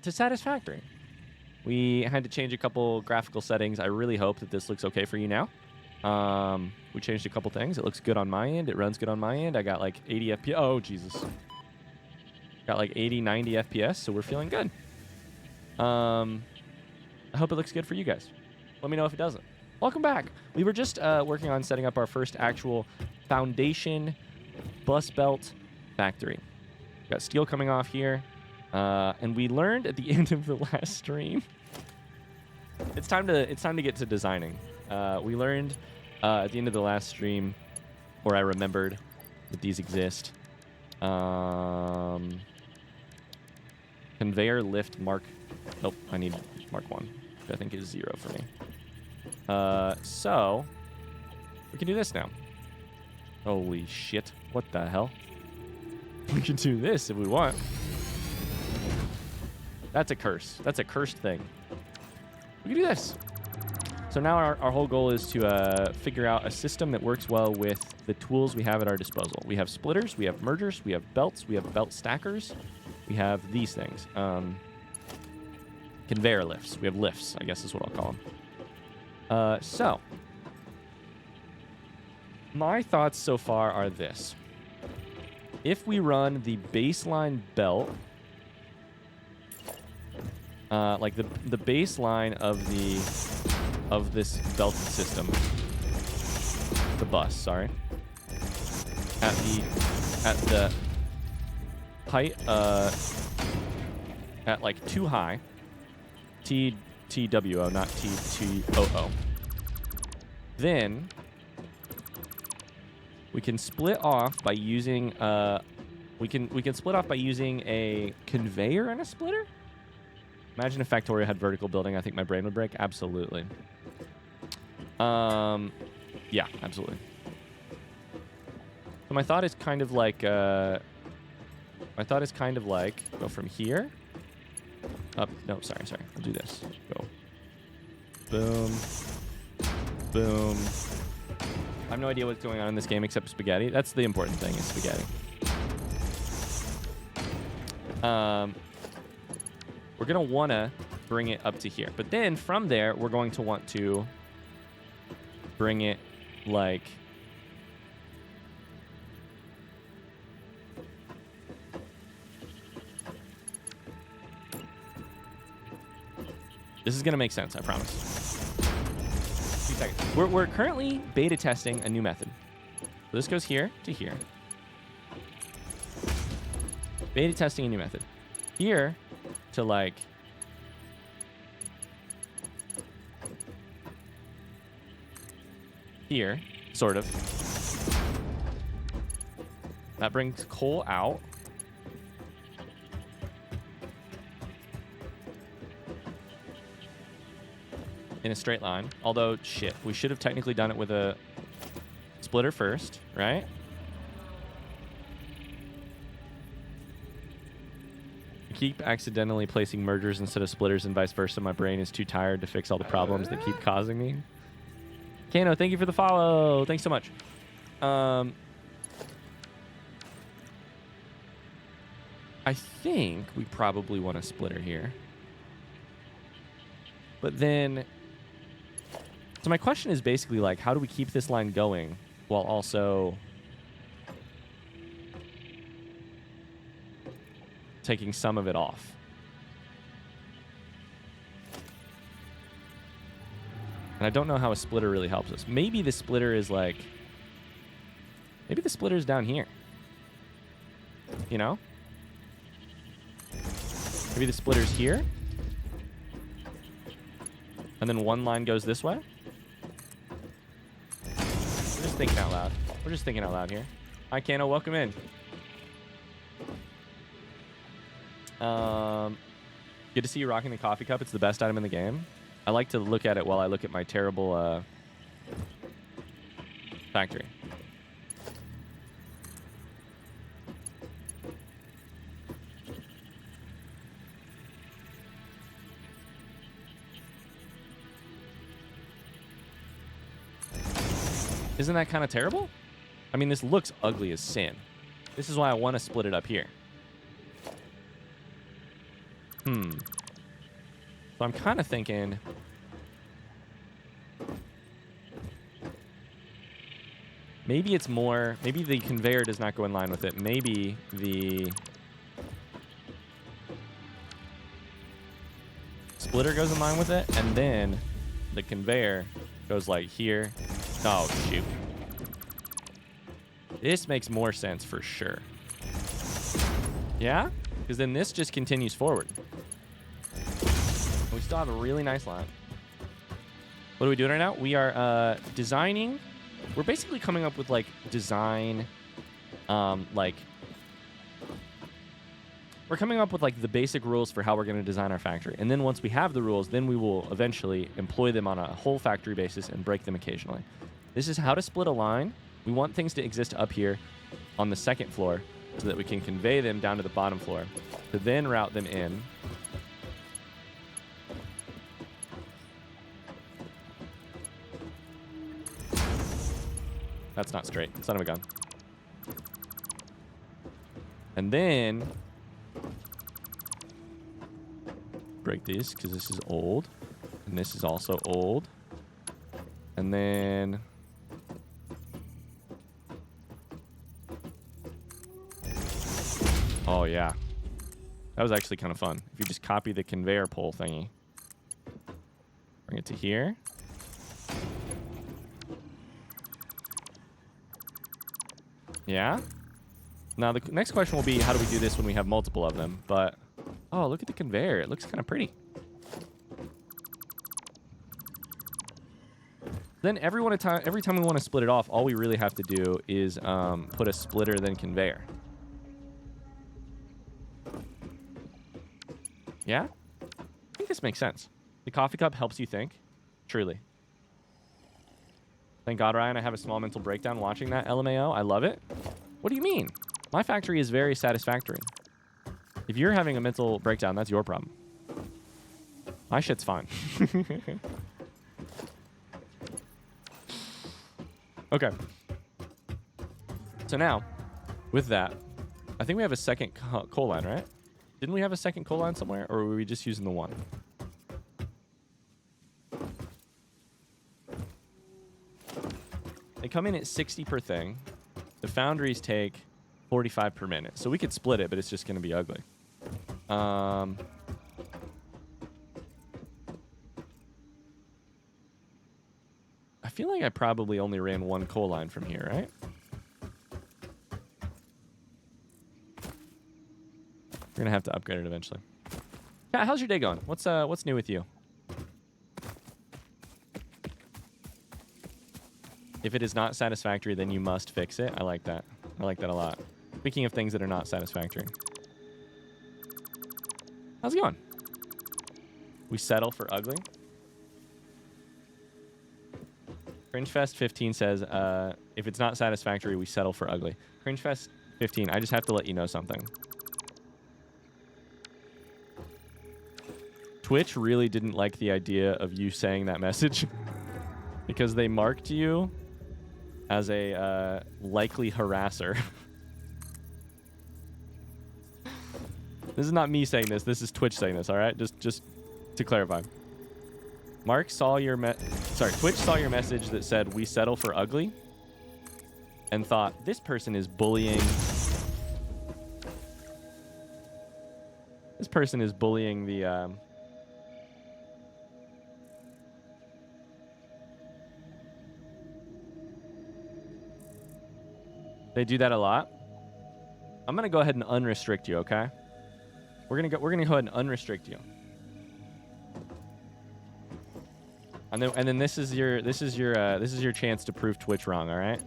to Satisfactory. We had to change a couple graphical settings. I really hope that this looks okay for you now. We changed a couple things. It looks good on my end. It runs good on my end. I got like 80 FPS. Oh, Jesus. Got like 80, 90 FPS, so we're feeling good. I hope it looks good for you guys. Let me know if it doesn't. Welcome back. We were just working on setting up our first actual foundation bus belt factory. Got steel coming off here. And we learned at the end of the last stream. It's time to get to designing. We learned at the end of the last stream, or I remembered that these exist. Conveyor lift mark. Nope, I need mark 1, which I think is 0 for me. So we can do this now. Holy shit! What the hell? We can do this if we want. That's a curse. That's a cursed thing. We can do this. So now our whole goal is to figure out a system that works well with the tools we have at our disposal. We have splitters, we have mergers, we have belts, we have belt stackers, we have these things. Conveyor lifts. We have lifts, I guess is what I'll call them. So, my thoughts so far are this. If we run the baseline belt, like the baseline of this belted system, the bus, sorry, at the height, at like too high, TWO, not TTOO, then we can split off by using we can split off by using a conveyor and a splitter. Imagine if Factorio had vertical building. I think my brain would break. Absolutely. Yeah, absolutely. So my thought is kind of like go from here up. No, sorry. I'll do this. Go. Boom. Boom. I have no idea what's going on in this game except spaghetti. That's the important thing, is spaghetti. We're going to want to bring it up to here. But then from there, we're going to want to bring it like... This is going to make sense, I promise. 2 seconds. We're currently beta testing a new method. So this goes here to here. Beta testing a new method. Here to like... Here, sort of. That brings coal out. In a straight line. Although, shit, we should have technically done it with a splitter first, right? I keep accidentally placing mergers instead of splitters and vice versa. My brain is too tired to fix all the problems that keep causing me. Kano, thank you for the follow. Thanks so much. I think we probably want a splitter here. But then... So my question is basically like, how do we keep this line going while also taking some of it off? And I don't know how a splitter really helps us. Maybe the splitter is like... Maybe the splitter is down here. You know? Maybe the splitter's here. And then one line goes this way. We're just thinking out loud. We're just thinking out loud here. Hi, Kano. Welcome in. Good to see you rocking the coffee cup. It's the best item in the game. I like to look at it while I look at my terrible factory. Isn't that kind of terrible? I mean, this looks ugly as sin. This is why I want to split it up here. So I'm kind of thinking... maybe it's more... maybe the conveyor does not go in line with it. Maybe the... splitter goes in line with it, and then the conveyor goes like here. Oh, shoot. This makes more sense for sure. Yeah? Because then this just continues forward. We still have a really nice line. What are we doing right now? We are designing. We're basically coming up with like design, like we're coming up with like the basic rules for how we're going to design our factory. And then once we have the rules, then we will eventually employ them on a whole factory basis and break them occasionally. This is how to split a line. We want things to exist up here on the second floor so that we can convey them down to the bottom floor to then route them in. That's not straight. Son of a gun. And then break these because this is old. And this is also old. And then oh yeah. That was actually kind of fun. If you just copy the conveyor pole thingy. Bring it to here. Yeah? Now, the next question will be, how do we do this when we have multiple of them? But, oh, look at the conveyor. It looks kind of pretty. Then every time we want to split it off, all we really have to do is put a splitter, then conveyor. Yeah? I think this makes sense. The coffee cup helps you think. Truly. Thank God, Ryan, I have a small mental breakdown watching that LMAO. I love it. What do you mean? My factory is very satisfactory. If you're having a mental breakdown, that's your problem. My shit's fine. Okay. So now, with that, I think we have a second coal line, right? Didn't we have a second coal line somewhere, or were we just using the one? They come in at 60 per thing. The foundries take 45 per minute. So we could split it, but it's just going to be ugly. I feel like I probably only ran one coal line from here, right? We're going to have to upgrade it eventually. Yeah, how's your day going? What's new with you? If it is not satisfactory, then you must fix it. I like that. I like that a lot. Speaking of things that are not satisfactory. How's it going? We settle for ugly. Cringefest 15 says, if it's not satisfactory, we settle for ugly. Cringefest 15, I just have to let you know something. Twitch really didn't like the idea of you saying that message because they marked you as a likely harasser. This is not me saying this. This is Twitch saying this, all right? Just to clarify. Twitch saw your message that said, we settle for ugly, and thought, this person is bullying. This person is bullying the... They do that a lot. I'm gonna go ahead and unrestrict you, okay? We're gonna go ahead and unrestrict you. And then this is your chance to prove Twitch wrong, all right?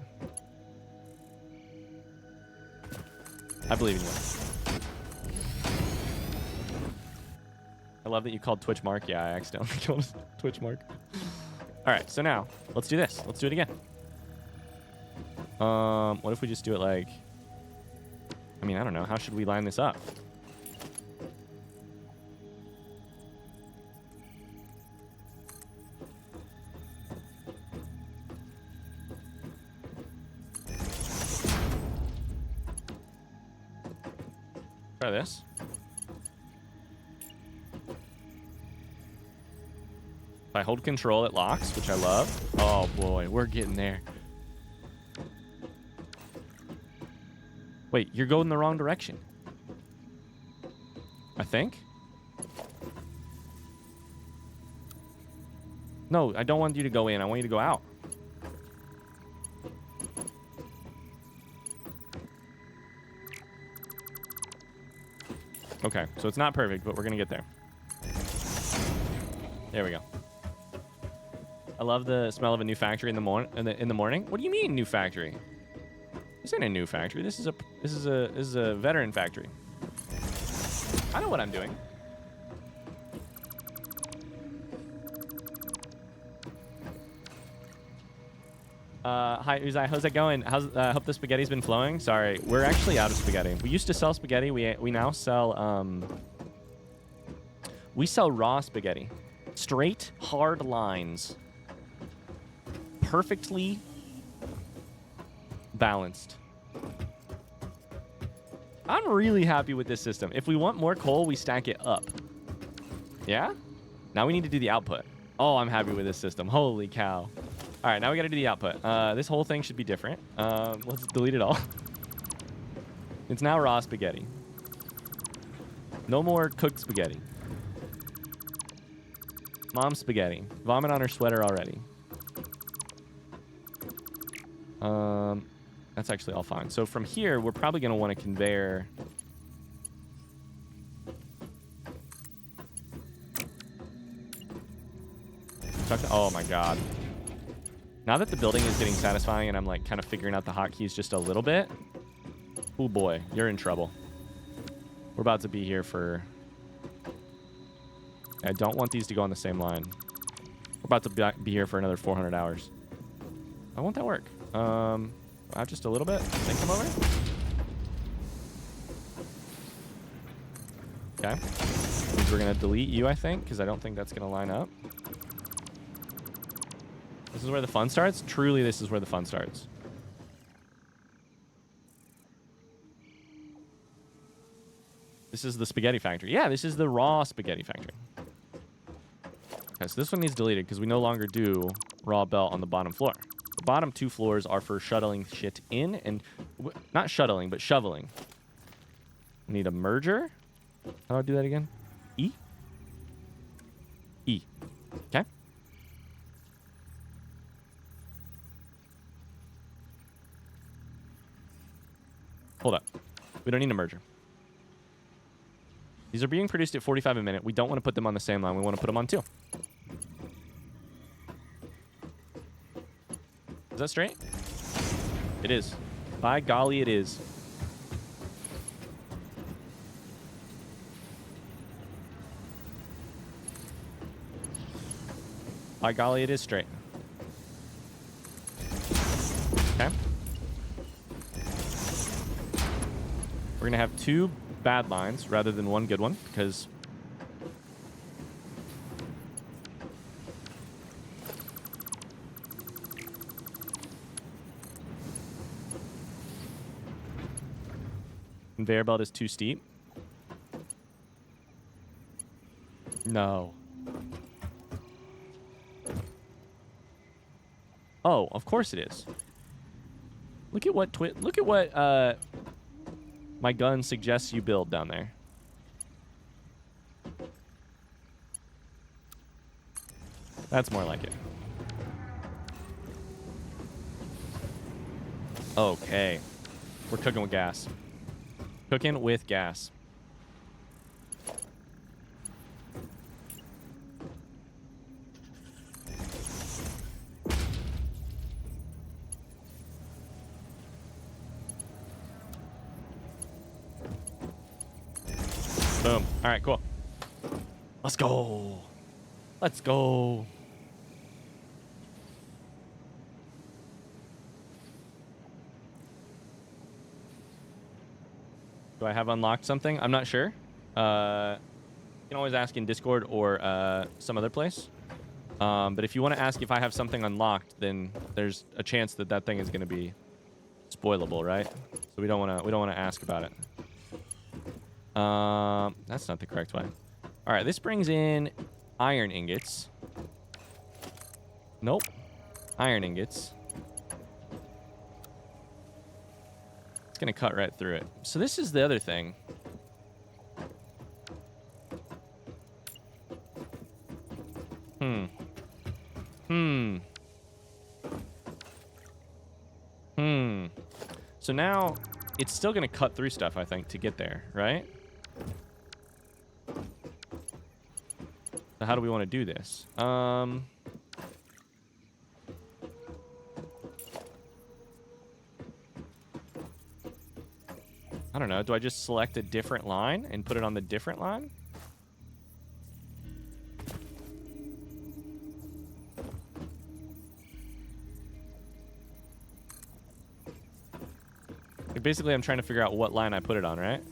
I believe in you. I love that you called Twitch Mark. Yeah, I accidentally called Twitch Mark. All right, so now let's do this. Let's do it again. What if we just do it like... I mean, I don't know. How should we line this up? Try this. If I hold control, it locks, which I love. Oh boy, we're getting there. Wait, you're going the wrong direction. I think. No, I don't want you to go in. I want you to go out. Okay, so it's not perfect, but we're going to get there. There we go. I love the smell of a new factory in the morning. What do you mean new factory? This ain't a new factory. This is a veteran factory. I know what I'm doing. Hi, Uzai. How's it going? Hope the spaghetti's been flowing. Sorry, we're actually out of spaghetti. We used to sell spaghetti. We now sell we sell raw spaghetti. Straight, hard lines. Perfectly balanced. I'm really happy with this system. If we want more coal, we stack it up. Yeah? Now we need to do the output. Oh, I'm happy with this system. Holy cow. All right, now we got to do the output. This whole thing should be different. Let's delete it all. It's now raw spaghetti. No more cooked spaghetti. Mom spaghetti. Vomit on her sweater already. That's actually all fine. So from here, we're probably going to want to conveyor. Oh my god. Now that the building is getting satisfying and I'm like kind of figuring out the hotkeys just a little bit. Oh boy, you're in trouble. We're about to be here for... I don't want these to go on the same line. We're about to be here for another 400 hours. Why won't that work? Out just a little bit. Then come over. Okay. We're going to delete you, I think, because I don't think that's going to line up. This is where the fun starts? Truly, this is where the fun starts. This is the spaghetti factory. Yeah, this is the raw spaghetti factory. Okay, so this one needs deleted because we no longer do raw belt on the bottom floor. The bottom two floors are for shuttling shit in and... not shuttling, but shoveling. We need a merger. How do I do that again? E? E. Okay. Hold up. We don't need a merger. These are being produced at 45 a minute. We don't want to put them on the same line. We want to put them on two. Is that straight? It is. By golly, it is. By golly, it is straight. Okay. We're going to have two bad lines rather than one good one because conveyor belt is too steep. No. Oh, of course it is. Look at what my gun suggests you build down there. That's more like it. Okay. We're cooking with gas. Cooking with gas. Boom. All right, cool. Let's go. Let's go. Do I have unlocked something? I'm not sure. You can always ask in Discord or some other place. But if you want to ask if I have something unlocked, then there's a chance that that thing is going to be spoilable, right? So we don't want to ask about it. That's not the correct way. All right, this brings in iron ingots. Nope. Iron ingots. It's going to cut right through it. So this is the other thing. So now it's still going to cut through stuff, I think, to get there, right? So how do we want to do this? I don't know. Do I just select a different line and put it on the different line? Basically, I'm trying to figure out what line I put it on, right?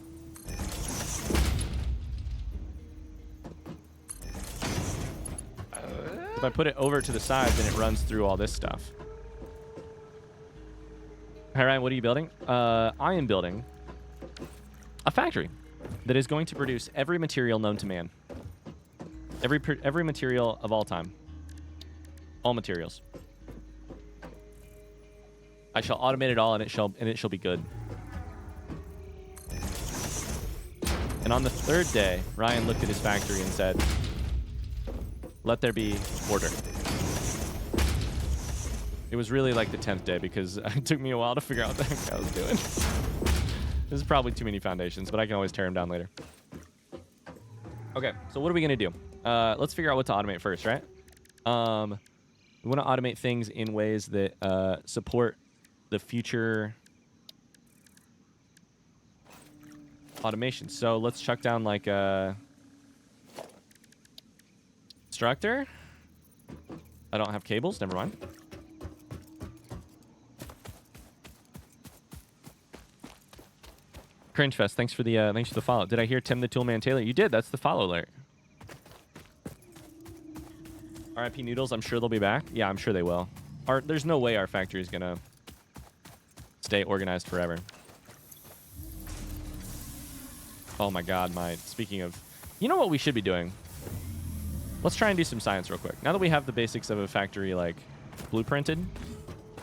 If I put it over to the side, then it runs through all this stuff. Hey, Ryan, what are you building? I am building a factory that is going to produce every material known to man. Every material of all time. All materials. I shall automate it all, and it shall be good. And on the third day, Ryan looked at his factory and said, "Let there be order." It was really like the 10th day because it took me a while to figure out what the heck I was doing. This is probably too many foundations, but I can always tear them down later. Okay, so what are we going to do? Let's figure out what to automate first, right? We want to automate things in ways that support the future automation. So let's chuck down like a constructor. I don't have cables. Never mind. Cringefest, thanks for the follow. Did I hear Tim the Toolman Taylor? You did. That's the follow alert. RIP Noodles. I'm sure they'll be back. Yeah, I'm sure they will. There's no way our factory is gonna stay organized forever. Oh my God, speaking of, you know what we should be doing? Let's try and do some science real quick. Now that we have the basics of a factory like blueprinted,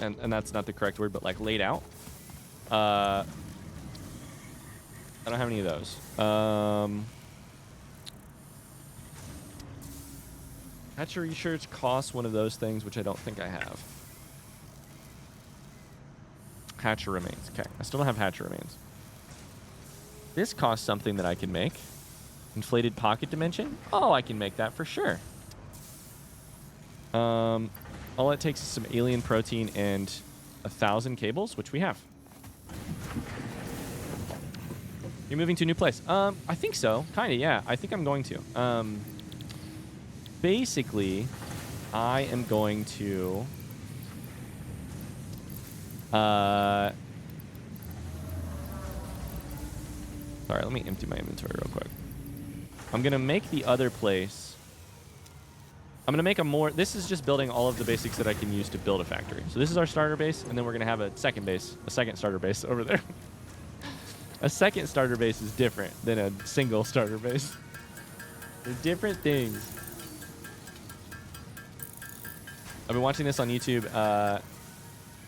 and that's not the correct word, but like laid out. I don't have any of those. Hatcher research costs one of those things, which I don't think I have. Hatcher remains. Okay, I still don't have hatcher remains. This costs something that I can make. Inflated pocket dimension? Oh, I can make that for sure. All it takes is some alien protein and 1,000 cables, which we have. You're moving to a new place. I think so. Kind of, yeah. I think I'm going to. Basically, I am going to... Sorry, let me empty my inventory real quick. I'm going to make the other place... I'm going to make a more... This is just building all of the basics that I can use to build a factory. So this is our starter base, and then we're going to have a second starter base over there. A second starter base is different than a single starter base. They're different things. I've been watching this on YouTube.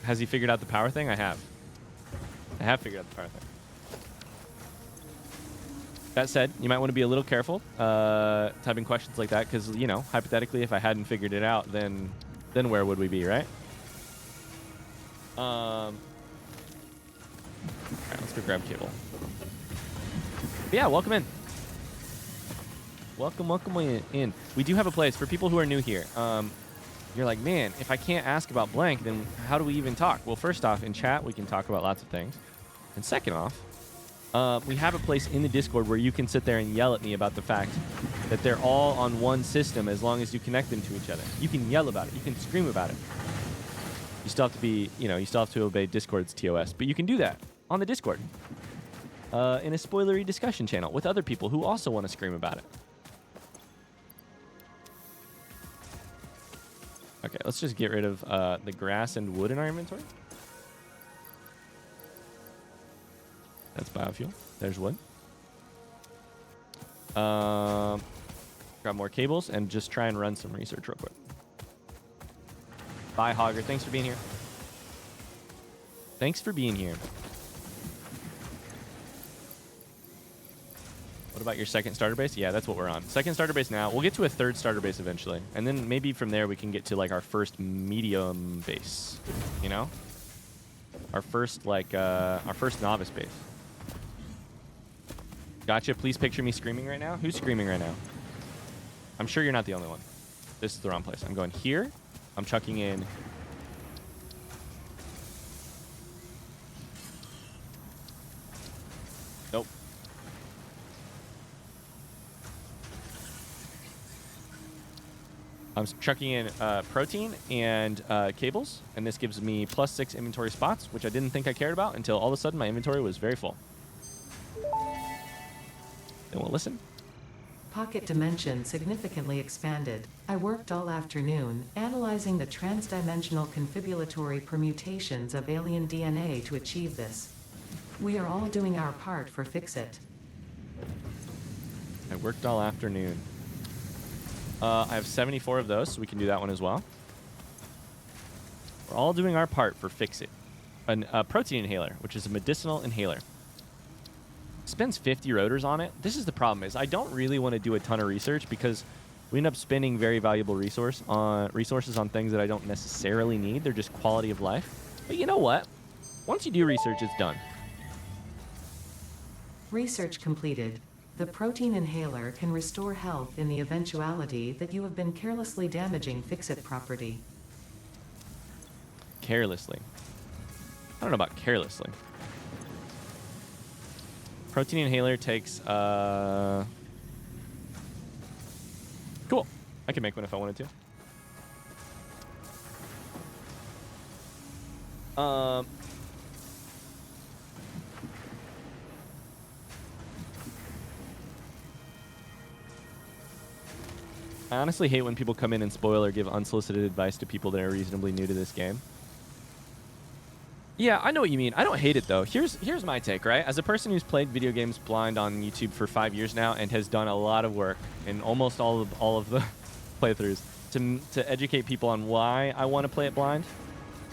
Has he figured out the power thing? I have. I have figured out the power thing. That said, you might want to be a little careful typing questions like that because, you know, hypothetically, if I hadn't figured it out, then where would we be, right? All right, let's go grab cable. But yeah, welcome in. Welcome in. We do have a place for people who are new here. You're like, man, if I can't ask about blank, then how do we even talk? Well, first off, in chat, we can talk about lots of things. And second off, we have a place in the Discord where you can sit there and yell at me about the fact that they're all on one system as long as you connect them to each other. You can yell about it. You can scream about it. You still have to be, you know, you still have to obey Discord's TOS. But you can do that on the Discord in a spoilery discussion channel with other people who also want to scream about it. Okay, let's just get rid of the grass and wood in our inventory. That's biofuel. There's wood. Grab more cables and just try and run some research real quick. Bye, Hogger. Thanks for being here. Thanks for being here. What about your second starter base? Yeah, that's what we're on. Second starter base now. We'll get to a third starter base eventually. And then maybe from there we can get to like our first medium base, you know? Our first novice base. Gotcha. Please picture me screaming right now. Who's screaming right now? I'm sure you're not the only one. This is the wrong place. I'm going here. I'm chucking in. Nope. I'm chucking in protein and cables, and this gives me +6 inventory spots, which I didn't think I cared about until all of a sudden my inventory was very full. Then we'll listen. Pocket dimension significantly expanded. I worked all afternoon analyzing the transdimensional confibulatory permutations of alien DNA to achieve this. We are all doing our part for FICSIT. I worked all afternoon. I have 74 of those, so we can do that one as well. We're all doing our part for FICSIT. A protein inhaler, which is a medicinal inhaler. Spends 50 rotors on it. This is the problem, is I don't really want to do a ton of research because we end up spending very valuable resources on things that I don't necessarily need. They're just quality of life. But you know what? Once you do research, it's done. Research completed. The protein inhaler can restore health in the eventuality that you have been carelessly damaging FICSIT property. Carelessly. I don't know about carelessly. Protein inhaler takes, cool. I can make one if I wanted to. I honestly hate when people come in and spoil or give unsolicited advice to people that are reasonably new to this game. Yeah, I know what you mean. I don't hate it, though. Here's my take, right? As a person who's played video games blind on YouTube for 5 years now and has done a lot of work in almost all of the playthroughs to educate people on why I want to play it blind,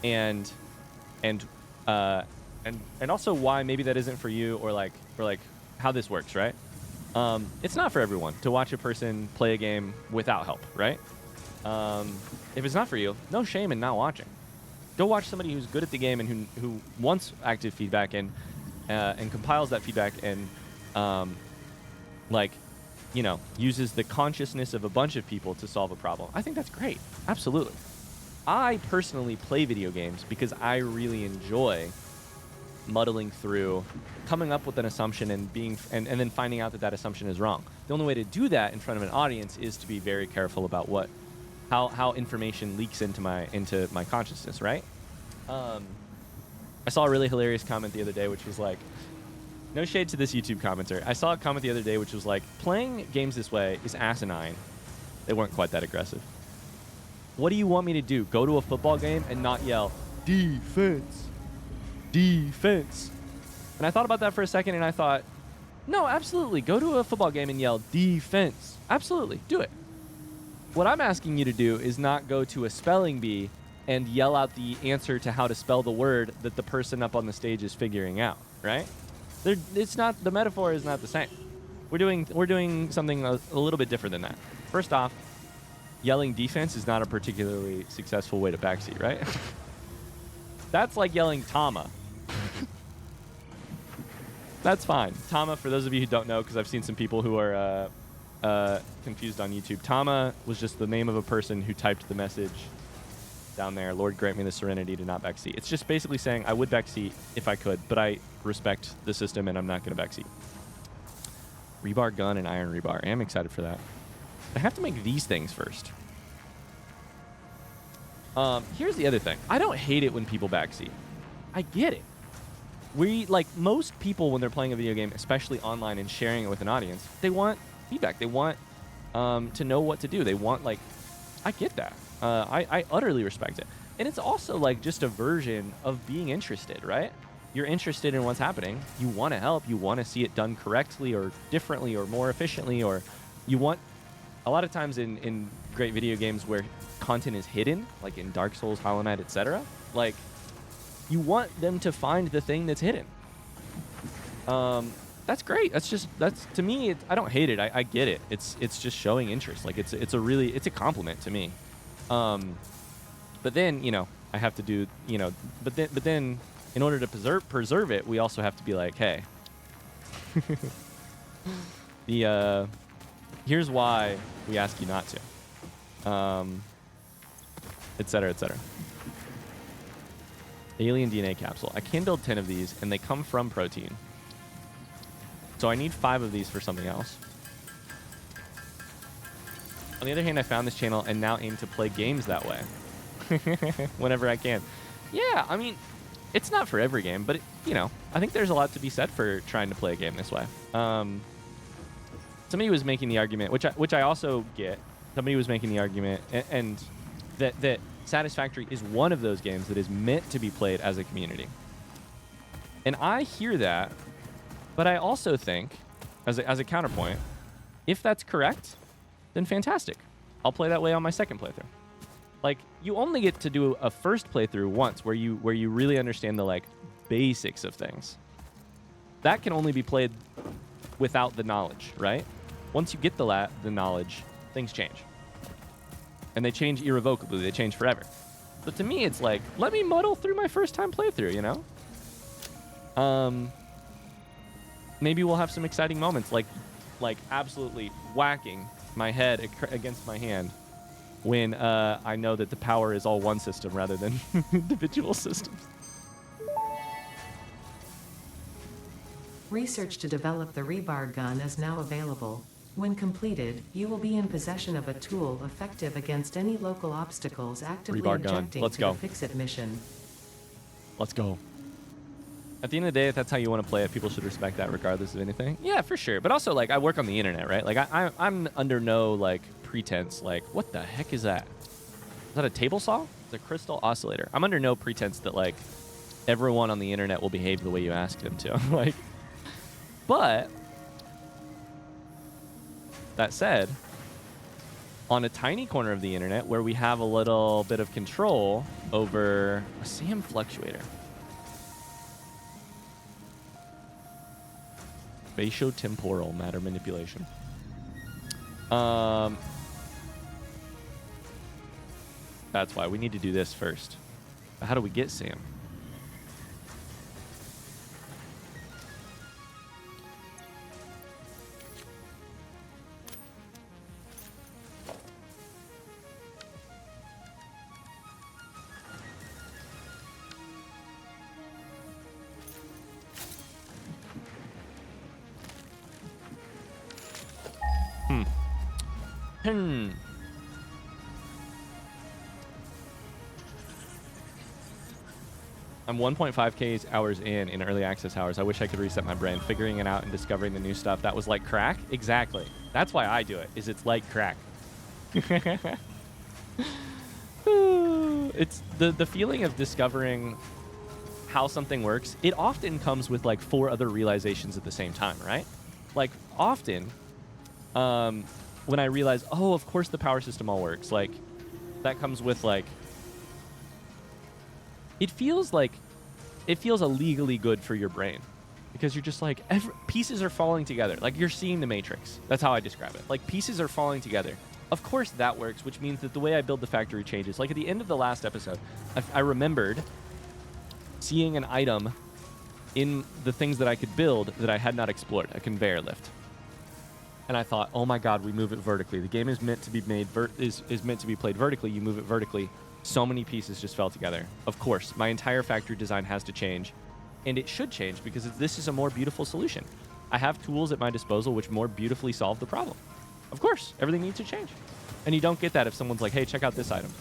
and also why maybe that isn't for you, or like how this works, right? It's not for everyone to watch a person play a game without help, right? If it's not for you, no shame in not watching. Go watch somebody who's good at the game and who wants active feedback and compiles that feedback and uses the consciousness of a bunch of people to solve a problem. I think that's great. Absolutely. I personally play video games because I really enjoy muddling through, coming up with an assumption and then finding out that assumption is wrong. The only way to do that in front of an audience is to be very careful about how information leaks into my consciousness, right? I saw a really hilarious comment the other day, which was like, no shade to this YouTube commenter. I saw a comment the other day which was like, playing games this way is asinine. They weren't quite that aggressive. What do you want me to do? Go to a football game and not yell, defense, defense? And I thought about that for a second and I thought, no, absolutely. Go to a football game and yell defense. Absolutely. Do it. What I'm asking you to do is not go to a spelling bee and yell out the answer to how to spell the word that the person up on the stage is figuring out, right? It's not, the metaphor is not the same. We're doing something a little bit different than that. First off, yelling defense is not a particularly successful way to backseat, right? That's like yelling Tama. That's fine. Tama, for those of you who don't know, because I've seen some people who are confused on YouTube. Tama was just the name of a person who typed the message down there, Lord grant me the serenity to not backseat. It's just basically saying I would backseat if I could, but I respect the system and I'm not going to backseat. Rebar gun and iron rebar. I am excited for that. I have to make these things first. Here's the other thing. I don't hate it when people backseat. I get it. Like most people when they're playing a video game, especially online and sharing it with an audience, they want feedback. They want to know what to do. They want, like, I get that. I utterly respect it. And it's also like just a version of being interested, right? You're interested in what's happening. You want to help. You want to see it done correctly or differently or more efficiently, or you want a lot of times in great video games where content is hidden, like in Dark Souls, Hollow Knight, etc., like you want them to find the thing that's hidden. That's great. That's to me. I don't hate it. I get it. It's just showing interest. Like it's a compliment to me. But then, you know, I have to do, you know, but then in order to preserve it, we also have to be like, hey, here's why we ask you not to, et cetera, et cetera. Alien DNA capsule. I can build 10 of these, and they come from protein. So I need 5 of these for something else. On the other hand, I found this channel and now aim to play games that way. Whenever I can. Yeah, I mean, it's not for every game, but, you know, I think there's a lot to be said for trying to play a game this way. Somebody was making the argument, which I also get. Somebody was making the argument, and that Satisfactory is one of those games that is meant to be played as a community. And I hear that, but I also think, as a counterpoint, if that's correct, then fantastic. I'll play that way on my second playthrough. Like, you only get to do a first playthrough once where you really understand the, like, basics of things. That can only be played without the knowledge, right? Once you get the knowledge, things change. And they change irrevocably. They change forever. But to me, it's like, let me muddle through my first time playthrough, you know? Maybe we'll have some exciting moments, like absolutely whacking my head against my hand when I know that the power is all one system rather than individual systems. Research to develop the Rebar gun is now available. When completed, you will be in possession of a tool effective against any local obstacles actively Rebar gun. objecting Let's to go. the FICSIT mission. Let's go. At the end of the day, if that's how you want to play it, people should respect that regardless of anything. Yeah, for sure. But also, like, I work on the internet, right? Like, I'm under no, like, pretense. Like, what the heck is that? Is that a table saw? It's a crystal oscillator. I'm under no pretense that, like, everyone on the internet will behave the way you ask them to. Like, but that said, on a tiny corner of the internet where we have a little bit of control over a SAM fluctuator. Spatiotemporal matter manipulation. That's why we need to do this first. How do we get SAM? I'm 1.5k hours in early access hours. I wish I could reset my brain. Figuring it out and discovering the new stuff. That was like crack? Exactly. That's why I do it, is it's like crack. It's the feeling of discovering how something works. It often comes with like 4 other realizations at the same time, right? Like often, when I realize, oh, of course the power system all works. Like that comes with like, it feels illegally good for your brain because you're just like, pieces are falling together. Like you're seeing the Matrix. That's how I describe it. Like pieces are falling together. Of course that works, which means that the way I build the factory changes. Like at the end of the last episode, I remembered seeing an item in the things that I could build that I had not explored, a conveyor lift. And I thought, oh my God, we move it vertically. The game is meant to be made is meant to be played vertically. You move it vertically. So many pieces just fell together. Of course, my entire factory design has to change, and it should change because this is a more beautiful solution. I have tools at my disposal which more beautifully solve the problem. Of course, everything needs to change. And you don't get that if someone's like, hey, check out this item.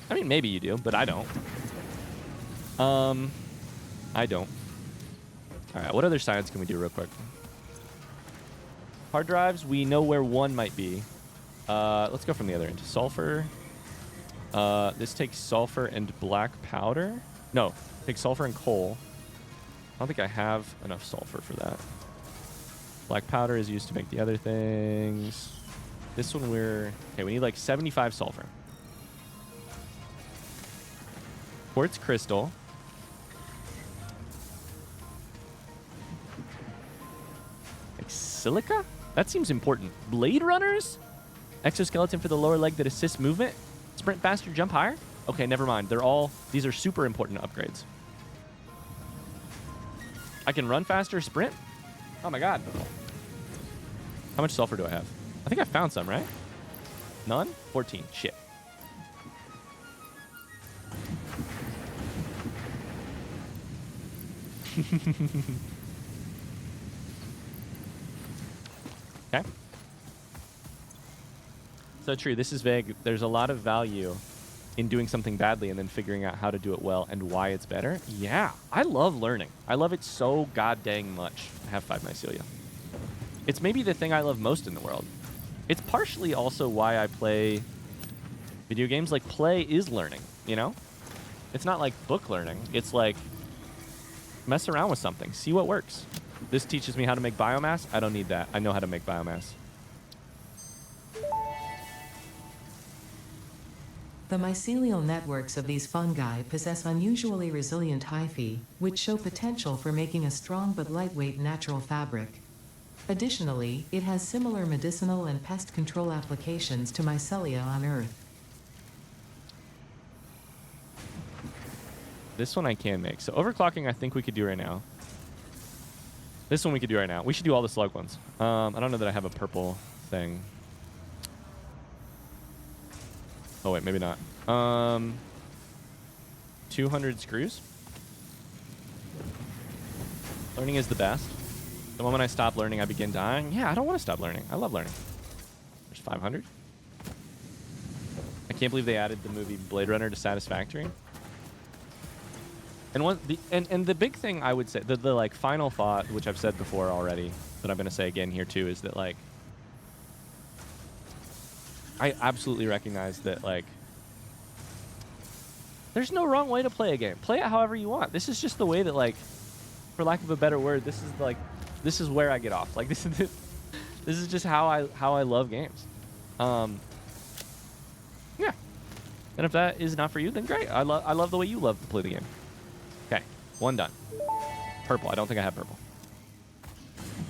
I mean, maybe you do, but I don't. I don't. All right, what other science can we do real quick? Hard drives, we know where one might be. Let's go from the other end. Sulfur. This takes sulfur and black powder. No, takes sulfur and coal. I don't think I have enough sulfur for that. Black powder is used to make the other things. This one we're... Okay, we need like 75 sulfur. Quartz crystal. Like silica? That seems important. Blade runners? Exoskeleton for the lower leg that assists movement. Sprint faster, jump higher? Okay, never mind. These are super important upgrades. I can run faster, sprint? Oh my god. How much sulfur do I have? I think I found some, right? None? 14. Shit. Okay. So true. This is vague. There's a lot of value in doing something badly and then figuring out how to do it well and why it's better. Yeah. I love learning. I love it so god dang much. I have 5 mycelia. It's maybe the thing I love most in the world. It's partially also why I play video games. Like, play is learning, you know? It's not like book learning. It's like mess around with something. See what works. This teaches me how to make biomass. I don't need that. I know how to make biomass. The mycelial networks of these fungi possess unusually resilient hyphae, which show potential for making a strong but lightweight natural fabric. Additionally, it has similar medicinal and pest control applications to mycelia on Earth. This one I can make. So overclocking I think we could do right now. This one we could do right now. We should do all the slug ones. I don't know that I have a purple thing. Oh, wait, maybe not. 200 screws. Learning is the best. The moment I stop learning, I begin dying. Yeah, I don't want to stop learning. I love learning. There's 500. I can't believe they added the movie Blade Runner to Satisfactory. And the big thing I would say, the like final thought, which I've said before already, that I'm going to say again here too, is that like, I absolutely recognize that like, there's no wrong way to play a game. Play it however you want. This is just the way that like, for lack of a better word, this is like, this is where I get off. Like this is just how I love games. Yeah. And if that is not for you, then great. I love the way you love to play the game. Okay, one done. Purple. I don't think I have purple.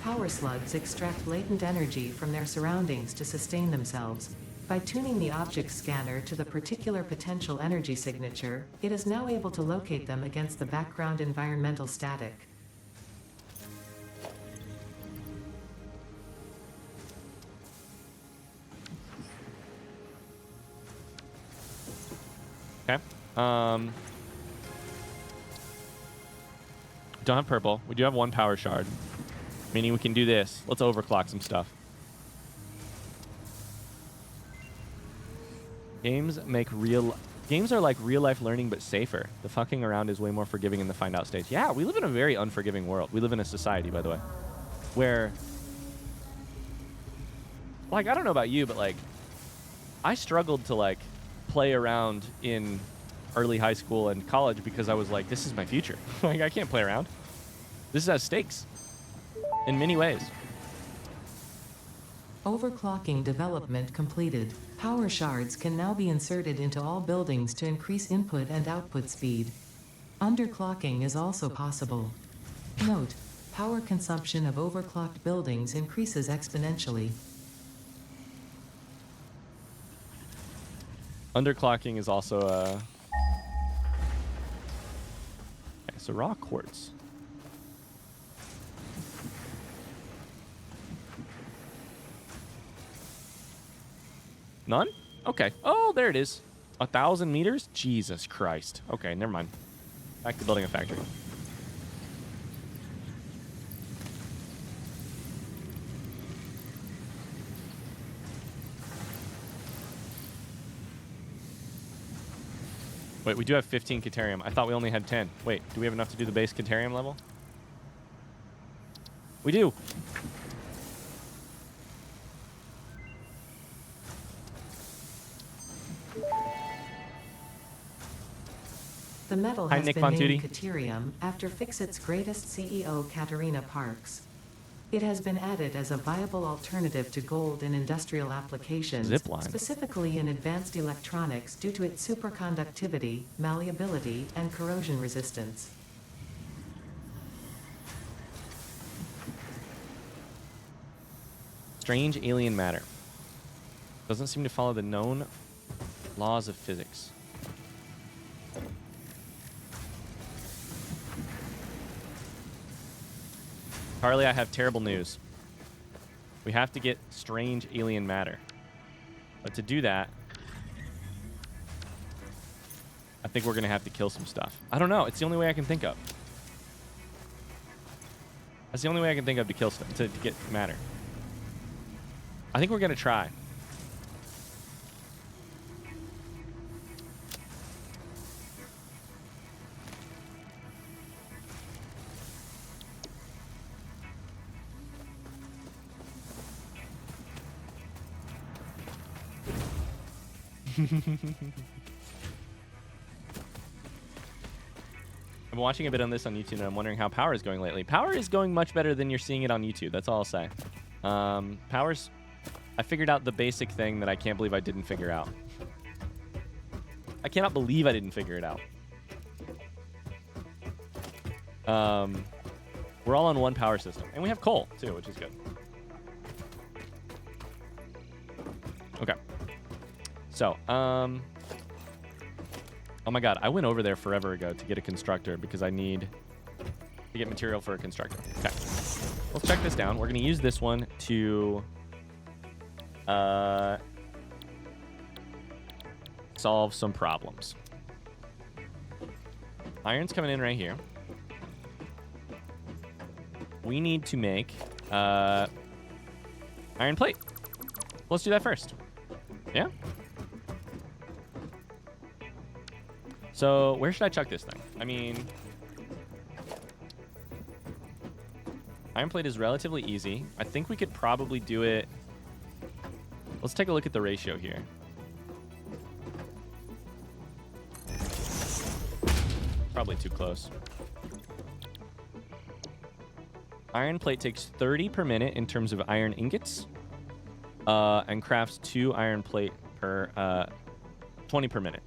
Power slugs extract latent energy from their surroundings to sustain themselves. By tuning the object scanner to the particular potential energy signature, it is now able to locate them against the background environmental static. Okay. Don't have purple. We do have 1 power shard, meaning we can do this. Let's overclock some stuff. Games are like real life learning, but safer. The fucking around is way more forgiving in the find out stage. Yeah, we live in a very unforgiving world. We live in a society, by the way, where, like, I don't know about you, but like, I struggled to like play around in early high school and college because I was like, this is my future. Like, I can't play around. This has stakes in many ways. Overclocking development completed. Power shards can now be inserted into all buildings to increase input and output speed. Underclocking is also possible. Note: power consumption of overclocked buildings increases exponentially. Underclocking is also okay, so raw quartz. None? Okay. Oh, there it is. 1,000 meters? Jesus Christ. Okay, never mind. Back to building a factory. Wait, we do have 15 Caterium. I thought we only had 10. Wait, do we have enough to do the base Caterium level? We do. The metal Hi, has Nick been named Bontuti. Caterium after FICSIT's greatest CEO, Katerina Parks. It has been added as a viable alternative to gold in industrial applications, Zipline. specifically in advanced electronics due to its superconductivity, malleability, and corrosion resistance. Strange alien matter. Doesn't seem to follow the known laws of physics. Carly, I have terrible news. We have to get strange alien matter. But to do that, I think we're going to have to kill some stuff. I don't know. It's the only way I can think of. That's the only way I can think of to kill stuff, to get matter. I think we're going to try. I've been watching a bit on this on YouTube, and I'm wondering how power is going lately. Power is going much better than you're seeing it on YouTube. That's all I'll say. Power's... I figured out the basic thing that I can't believe I didn't figure out. I cannot believe I didn't figure it out. We're all on one power system. And we have coal, too, which is good. Okay. So, oh my god, I went over there forever ago to get a constructor because I need to get material for a constructor. Okay. Let's check this down. We're going to use this one to solve some problems. Iron's coming in right here. We need to make iron plate. Let's do that first. Yeah? So, where should I chuck this thing? I mean, iron plate is relatively easy. I think we could probably do it. Let's take a look at the ratio here. Probably too close. Iron plate takes 30 per minute in terms of iron ingots, and crafts 2 iron plate per 20 per minute.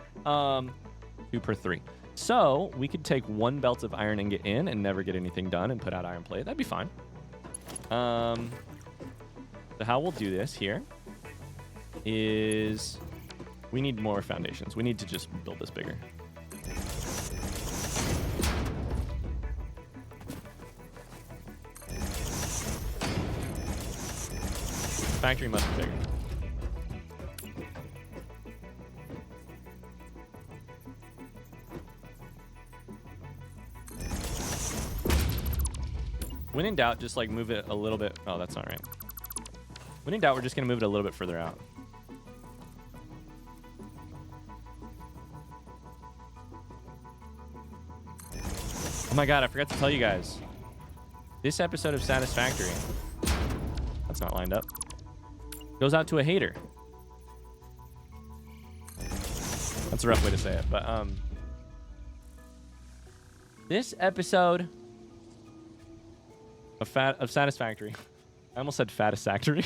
2 per 3. So we could take 1 belt of iron ingot in and never get anything done and put out iron plate. That'd be fine. So how we'll do this here is we need more foundations. We need to just build this bigger. Factory must be bigger. When in doubt, just like move it a little bit. Oh, that's not right. When in doubt, we're just going to move it a little bit further out. Oh my god, I forgot to tell you guys. This episode of Satisfactory, that's not lined up, goes out to a hater. That's a rough way to say it, but this episode of Satisfactory, I almost said Fatisfactory,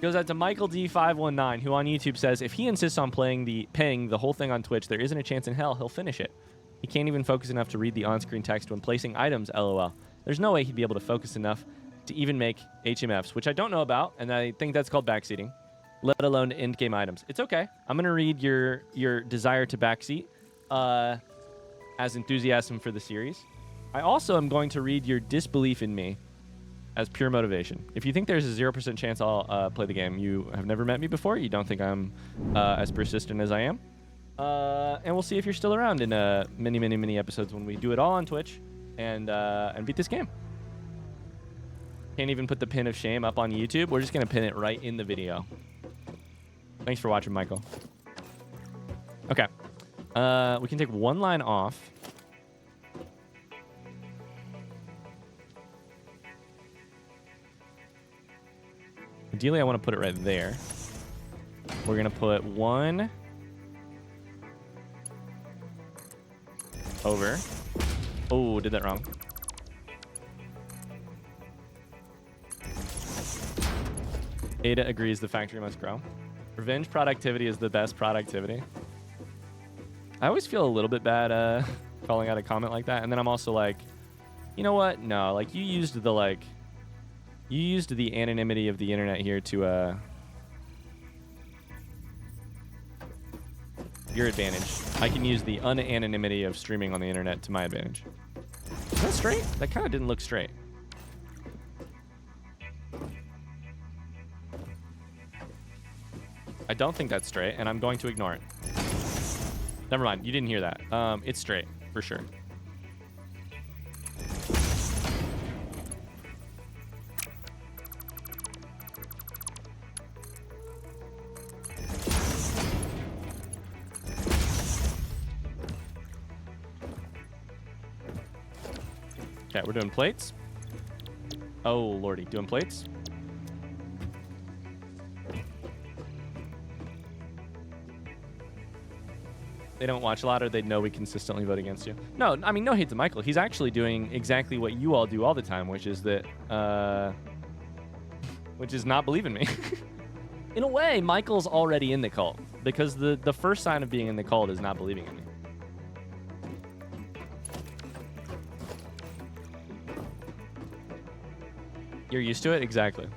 goes out to Michael D519, who on YouTube says if he insists on paying the whole thing on Twitch, there isn't a chance in hell he'll finish it. He can't even focus enough to read the on-screen text when placing items, LOL. There's no way he'd be able to focus enough to even make HMFs, which I don't know about, and I think that's called backseating, let alone end-game items. It's okay. I'm going to read your desire to backseat as enthusiasm for the series. I also am going to read your disbelief in me as pure motivation. If you think there's a 0% chance I'll play the game, you have never met me before, you don't think I'm as persistent as I am, and we'll see if you're still around in many episodes when we do it all on Twitch and beat this game. Can't even put the pin of shame up on YouTube. We're just going to pin it right in the video. Thanks for watching, Michael. Okay. We can take 1 line off. Ideally, I want to put it right there. We're going to put 1 over. Oh, did that wrong. Ada agrees the factory must grow. Revenge productivity is the best productivity. I always feel a little bit bad calling out a comment like that. And then I'm also like, you know what? No, like you used the anonymity of the internet here to your advantage. I can use the unanonymity of streaming on the internet to my advantage. Is that straight? That kind of didn't look straight. I don't think that's straight, and I'm going to ignore it. Never mind. You didn't hear that. It's straight, for sure. Okay, we're doing plates. Oh, lordy. Doing plates? They don't watch a lot, or they'd know we consistently vote against you. No, I mean, no hate to Michael. He's actually doing exactly what you all do all the time, which is that, which is not believe in me. In a way, Michael's already in the cult, because the first sign of being in the cult is not believing in me. You're used to it? Exactly. Do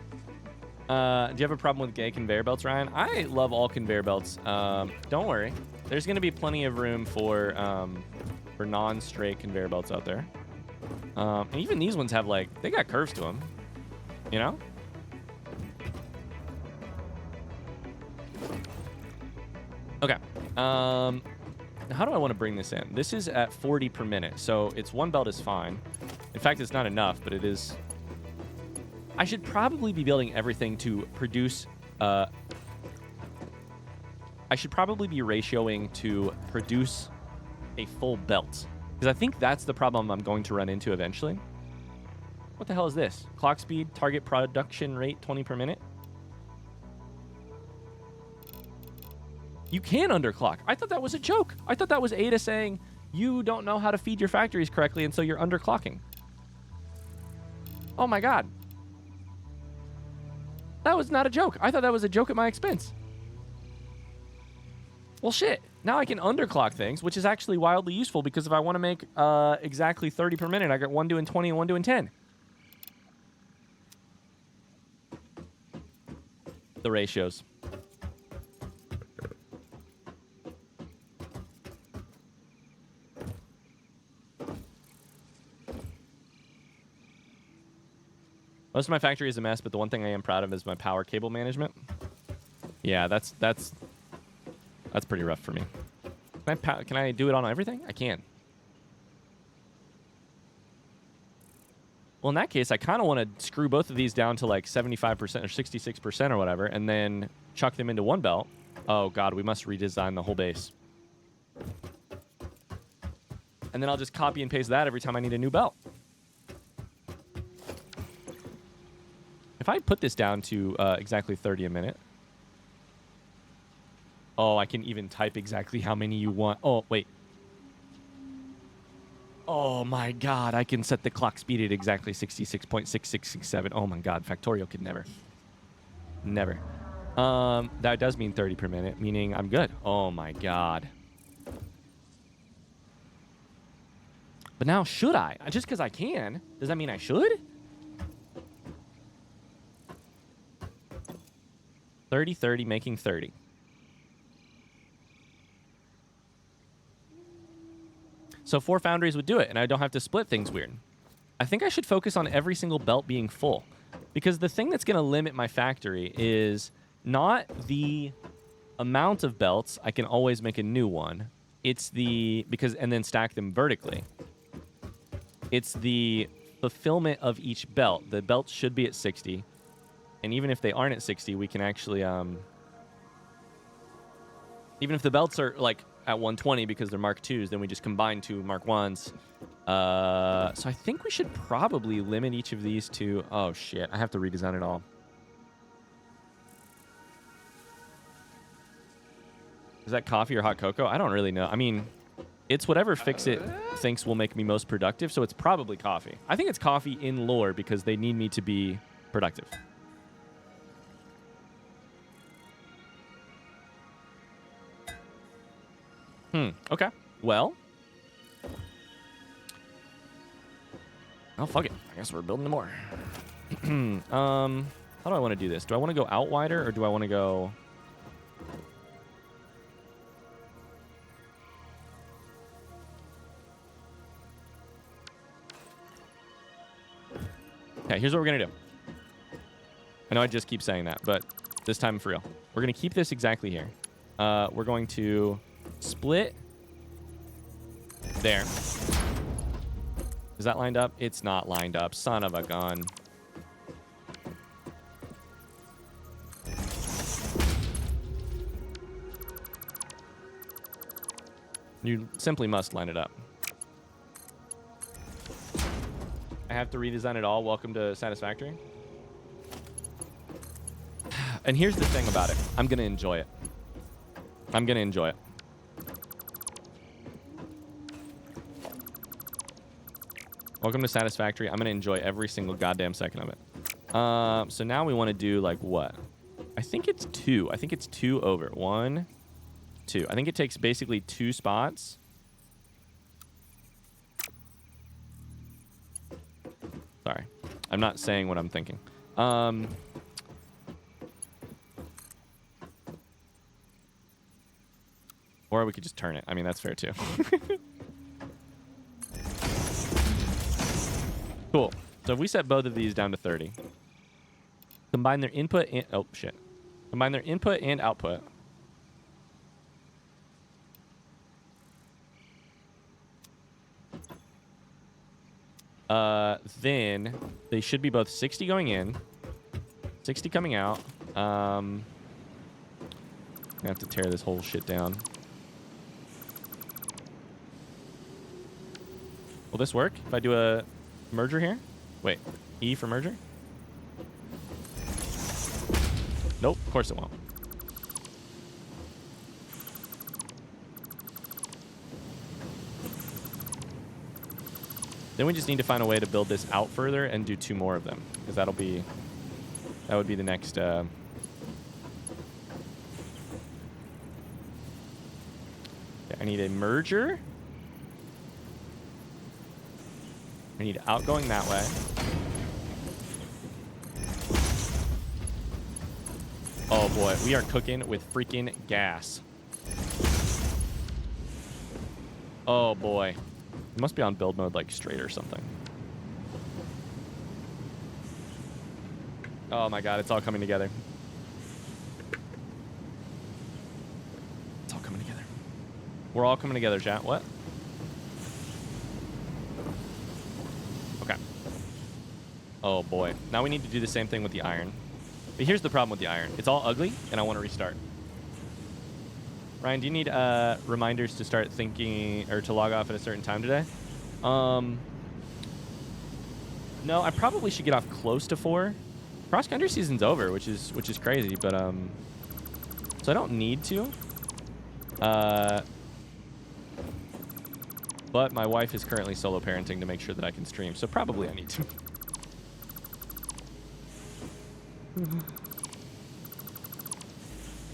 you have a problem with gay conveyor belts, Ryan? I love all conveyor belts. Don't worry. There's going to be plenty of room for non-straight conveyor belts out there. And even these ones have, like, they got curves to them. You know? Okay. How do I want to bring this in? This is at 40 per minute, so it's one belt is fine. In fact, it's not enough, but it is... I should probably be building everything to produce... I should probably be ratioing to produce a full belt. Because I think that's the problem I'm going to run into eventually. What the hell is this? Clock speed, target production rate, 20 per minute? You can underclock. I thought that was a joke. I thought that was Ada saying, you don't know how to feed your factories correctly, and so you're underclocking. Oh my god. That was not a joke. I thought that was a joke at my expense. Well, shit. Now I can underclock things, which is actually wildly useful, because if I want to make exactly 30 per minute, I got one doing 20 and one doing 10. The ratios. Most of my factory is a mess, but the one thing I am proud of is my power cable management. Yeah, that's pretty rough for me. Can I do it on everything? I can. Well, in that case, I kind of want to screw both of these down to like 75% or 66% or whatever, and then chuck them into one belt. Oh, God, we must redesign the whole base. And then I'll just copy and paste that every time I need a new belt. If I put this down to exactly 30 a minute. Oh, I can even type exactly how many you want. Oh, wait. Oh, my God. I can set the clock speed at exactly 66.6667. Oh, my God. Factorial could never. Never. That does mean 30 per minute, meaning I'm good. Oh, my God. But now, should I? Just because I can, does that mean I should? 30, making 30. So 4 foundries would do it, and I don't have to split things weird. I think I should focus on every single belt being full, because the thing that's going to limit my factory is not the amount of belts. I can always make a new one. It's the, and then stack them vertically. It's the fulfillment of each belt. The belts should be at 60. And even if they aren't at 60, we can actually, even if the belts are like at 120 because they're Mark IIs, then we just combine 2 Mark Is. So I think we should probably limit each of these to, oh shit, I have to redesign it all. Is that coffee or hot cocoa? I don't really know. I mean, it's whatever FICSIT thinks will make me most productive, so it's probably coffee. I think it's coffee in lore because they need me to be productive. Okay. Well. Oh, fuck it. I guess we're building more. How do I want to do this? Do I want to go out wider or do I want to go... Okay, here's what we're going to do. I know I just keep saying that, but this time for real. We're going to keep this exactly here. We're going to split there. Is that lined up? It's not lined up. Son of a gun. You simply must line it up. I have to redesign it all. Welcome to Satisfactory. And here's the thing about it. I'm going to enjoy it. I'm going to enjoy it. Welcome to Satisfactory. I'm going to enjoy every single goddamn second of it. So now we want to do like what? I think it's 2. I think it's 2 over. 1, 2. I think it takes basically 2 spots. Sorry. I'm not saying what I'm thinking. Or we could just turn it. I mean, that's fair too. Cool. So if we set both of these down to 30, combine their input and... Oh, shit. Combine their input and output. Then they should be both 60 going in, 60 coming out. I have to tear this whole shit down. Will this work if I do a merger here? Wait, E for merger? Nope, of course it won't. Then we just need to find a way to build this out further and do 2 more of them, because that would be the next. Okay, I need a merger. I need outgoing that way. Oh boy, we are cooking with freaking gas. Oh boy. It must be on build mode like straight or something. Oh my god, it's all coming together. It's all coming together. We're all coming together, chat. What? Okay. Oh boy. Now we need to do the same thing with the iron. But here's the problem with the iron. It's all ugly, and I want to restart. Ryan, do you need reminders to start thinking or to log off at a certain time today? No, I probably should get off close to 4. Cross country season's over, which is crazy, but so I don't need to. But my wife is currently solo parenting to make sure that I can stream, so probably I need to.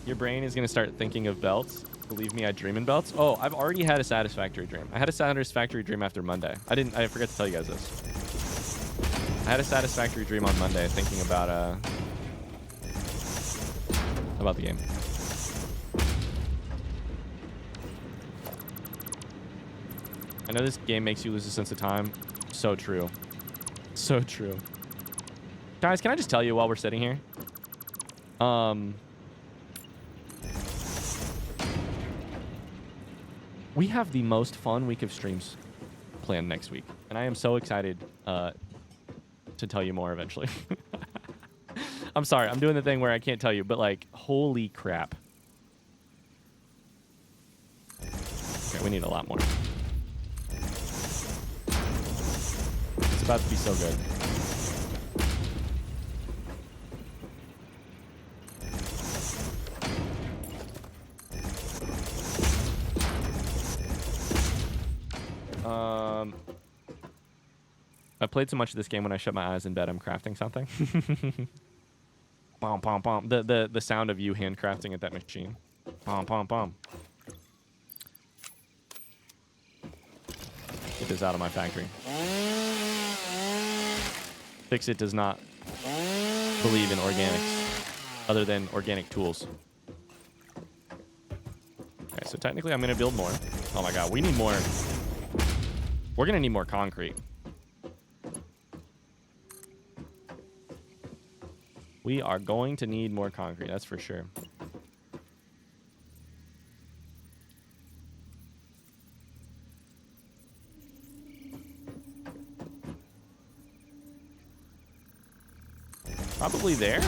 Your brain is going to start thinking of belts. Believe me, I dream in belts. Oh, I've already had a satisfactory dream. I had a satisfactory dream after Monday. I forgot to tell you guys this. I had a satisfactory dream on Monday thinking about the game. I know this game makes you lose a sense of time. So true. So true. Guys, can I just tell you while we're sitting here? We have the most fun week of streams planned next week. And I am so excited to tell you more eventually. I'm sorry. I'm doing the thing where I can't tell you, but like, holy crap. Okay, we need a lot more. It's about to be so good. I played so much of this game when I shut my eyes in bed, I'm crafting something. Bom, bom, bom. The sound of you handcrafting at that machine. Bom, bom, bom. Get this out of my factory. FICSIT does not believe in organics other than organic tools. Okay, so technically I'm going to build more. Oh my god, we need more. We're going to need more concrete. We are going to need more concrete, that's for sure. Probably there. Is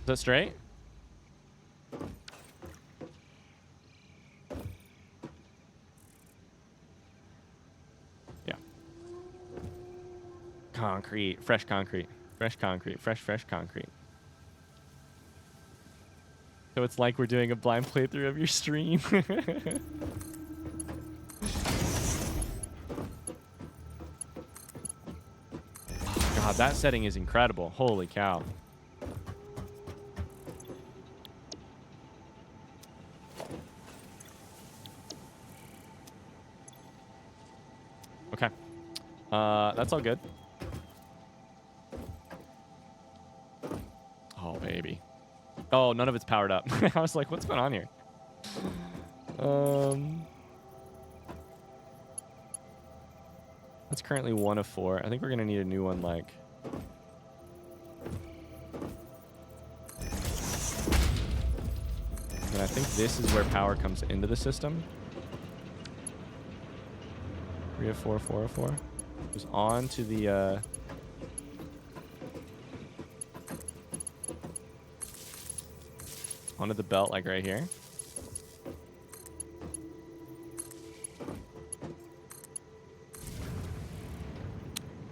that straight? Yeah. Concrete. Fresh concrete. Fresh concrete. Fresh concrete. So it's like we're doing a blind playthrough of your stream. God, that setting is incredible. Holy cow. Okay. That's all good. Oh, baby. Oh, none of it's powered up. I was like, what's going on here? That's currently 1 of 4. I think we're going to need a new one, like... And I think this is where power comes into the system. 3 of 4, 4 of 4. Goes on to the... onto the belt, like right here.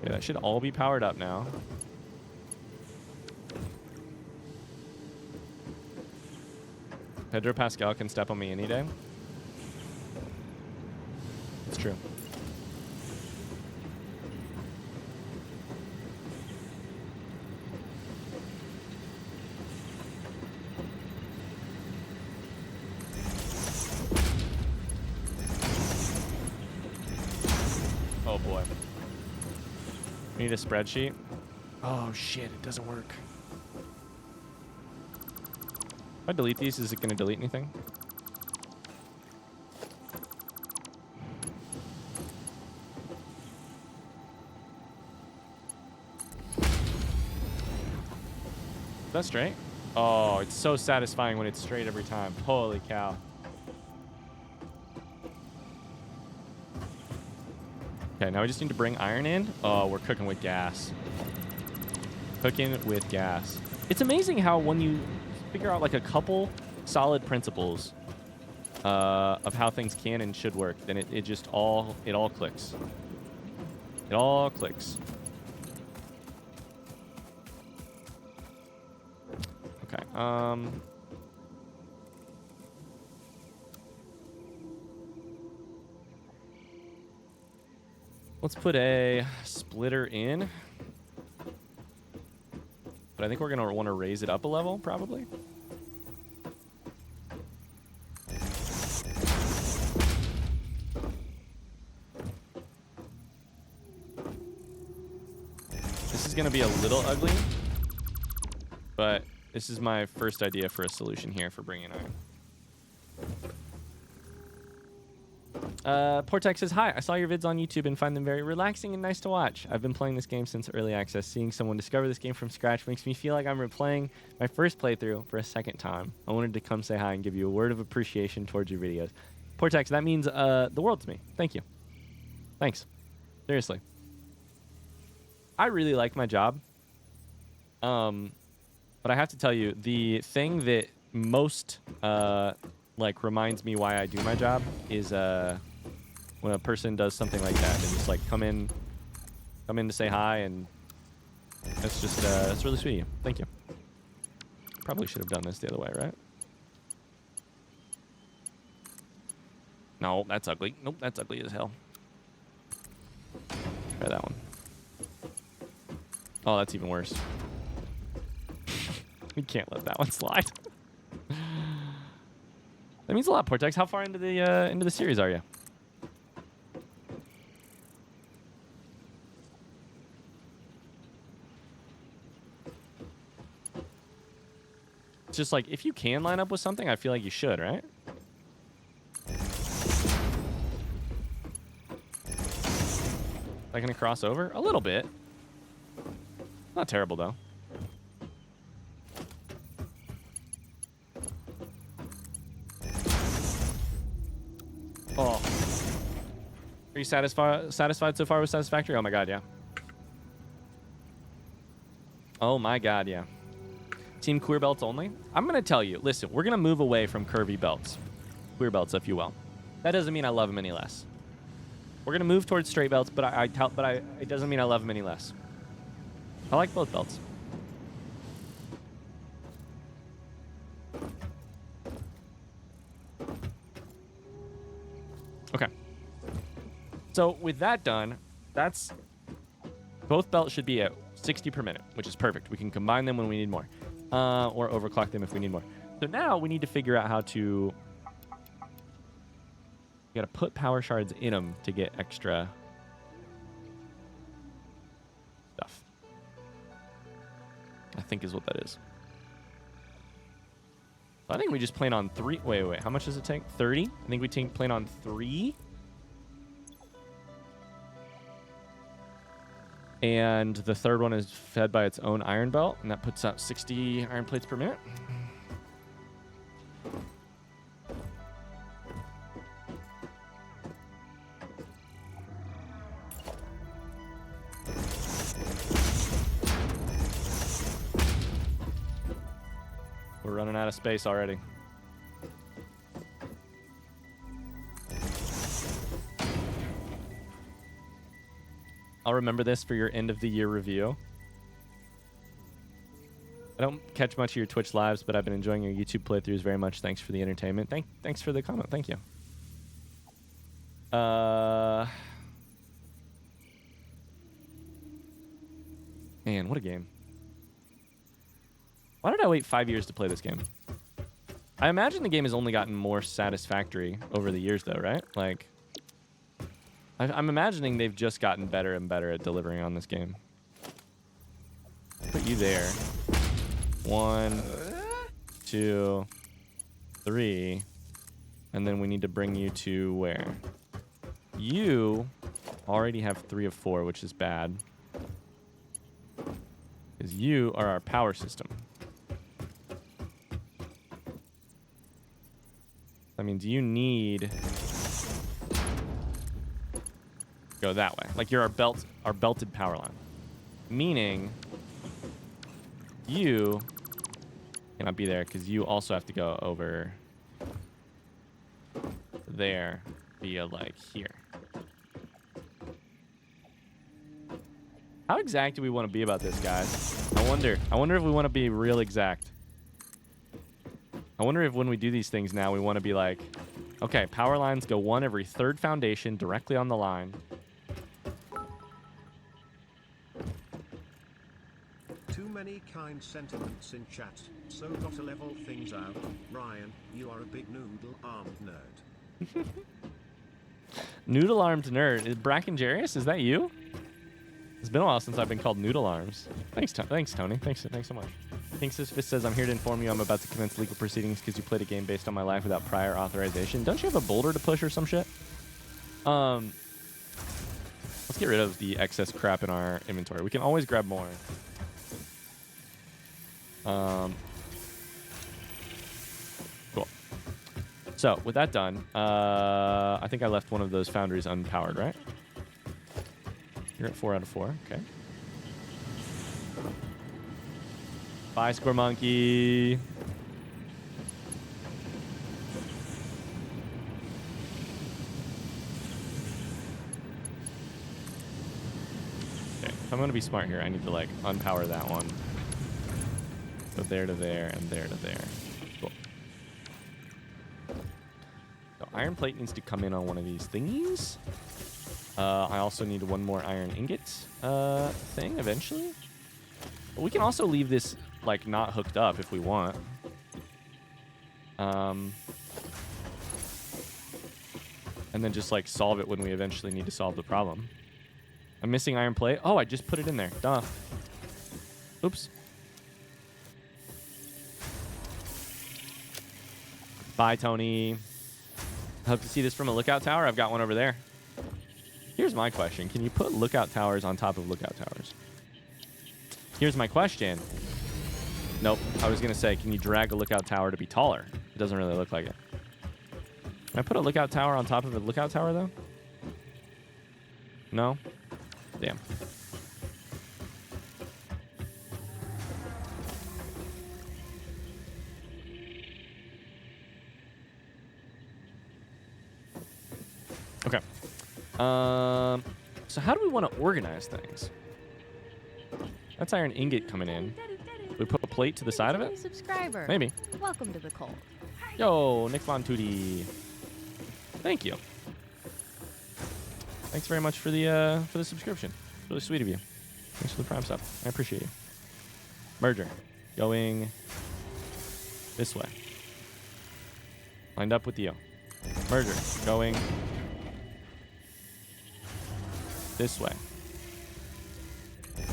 Yeah, that should all be powered up now. Pedro Pascal can step on me any day. It's true. Oh boy. We need a spreadsheet. Oh shit, it doesn't work. If I delete these, is it going to delete anything? Is that straight? Oh, it's so satisfying when it's straight every time. Holy cow. Okay, now we just need to bring iron in. Oh, we're cooking with gas. Cooking with gas. It's amazing how when you figure out like a couple solid principles of how things can and should work, then it just all clicks. It all clicks. Okay. Let's put a splitter in. But I think we're going to want to raise it up a level, probably. This is going to be a little ugly. But this is my first idea for a solution here for bringing iron. Portex says, hi, I saw your vids on YouTube and find them very relaxing and nice to watch. I've been playing this game since early access. Seeing someone discover this game from scratch makes me feel like I'm replaying my first playthrough for a second time. I wanted to come say hi and give you a word of appreciation towards your videos. Portex, that means the world to me. Thank you. Thanks. Seriously. I really like my job. But I have to tell you, the thing that most like reminds me why I do my job is when a person does something like that and just like come in to say hi, and that's just that's really sweet of you. Thank you. Probably should have done this the other way, right? No, that's ugly. Nope, that's ugly as hell. Try that one. Oh, that's even worse. We can't let that one slide. That means a lot, Portex. How far into the series are you? It's just like, if you can line up with something, I feel like you should, right? Am I gonna cross over? A little bit. Not terrible, though. Oh. Are you satisfied so far with Satisfactory? Oh my god, yeah. Oh my god, yeah. Team queer belts only? I'm going to tell you, listen, we're going to move away from curvy belts. Queer belts, if you will. That doesn't mean I love them any less. We're going to move towards straight belts, but it doesn't mean I love them any less. I like both belts. Okay. So with that done, that's... Both belts should be at 60 per minute, which is perfect. We can combine them when we need more. Or overclock them if we need more. So now we need to figure out how to... We gotta put power shards in them to get extra stuff. I think is what that is. I think we just plan on 3. Wait. How much does it take? 30? I think we plan on 3. And the third one is fed by its own iron belt, and that puts out 60 iron plates per minute. We're running out of space already. I'll remember this for your end of the year review. I don't catch much of your Twitch lives, but I've been enjoying your YouTube playthroughs very much. Thanks for the entertainment. Thanks for the comment. Thank you. Man, what a game. Why did I wait 5 years to play this game? I imagine the game has only gotten more satisfactory over the years, though, right? Like, I'm imagining they've just gotten better and better at delivering on this game. Put you there. 1, 2, 3. And then we need to bring you to where? You already have 3 of 4, which is bad. Because you are our power system. That means you need... go that way. Like you're our belted power line. Meaning you cannot be there because you also have to go over there via like here. How exact do we want to be about this, guys? I wonder if we want to be real exact. I wonder if when we do these things now we want to be like, okay, power lines go 1 every 3rd foundation directly on the line. Many kind sentiments in chat, so gotta level things out. Ryan, you are a big noodle-armed nerd. Noodle-armed nerd? Is Brackenjarius? Is that you? It's been a while since I've been called noodle arms. Thanks, Tony. Thanks so much. Kinksfist says, I'm here to inform you I'm about to commence legal proceedings because you played a game based on my life without prior authorization. Don't you have a boulder to push or some shit? Let's get rid of the excess crap in our inventory. We can always grab more. Cool. So, with that done, I think I left one of those foundries unpowered, right? You're at 4 out of 4. Okay. Bye, Square Monkey. Okay, if I'm going to be smart here, I need to, like, unpower that one. So there to there and there to there. Cool. So iron plate needs to come in on one of these thingies. I also need 1 more iron ingot thing eventually. But we can also leave this like not hooked up if we want. and then just like solve it when we eventually need to solve the problem. I'm missing iron plate. Oh, I just put it in there. Duh. Oops. Bye, Tony. I hope to see this from a lookout tower. I've got one over there. Here's my question. Can you put lookout towers on top of lookout towers? Here's my question. Nope. I was going to say, can you drag a lookout tower to be taller? It doesn't really look like it. Can I put a lookout tower on top of a lookout tower, though? No? Damn. Okay. So how do we want to organize things? That's iron ingot coming in. We put a plate to the side of it? Subscriber. Maybe. Welcome to the cult. Yo, Nick Von Tootie. Thank you. Thanks very much for the subscription. Really sweet of you. Thanks for the prime sub. I appreciate you. Merger. Going this way. Lined up with you. Merger. Going this way.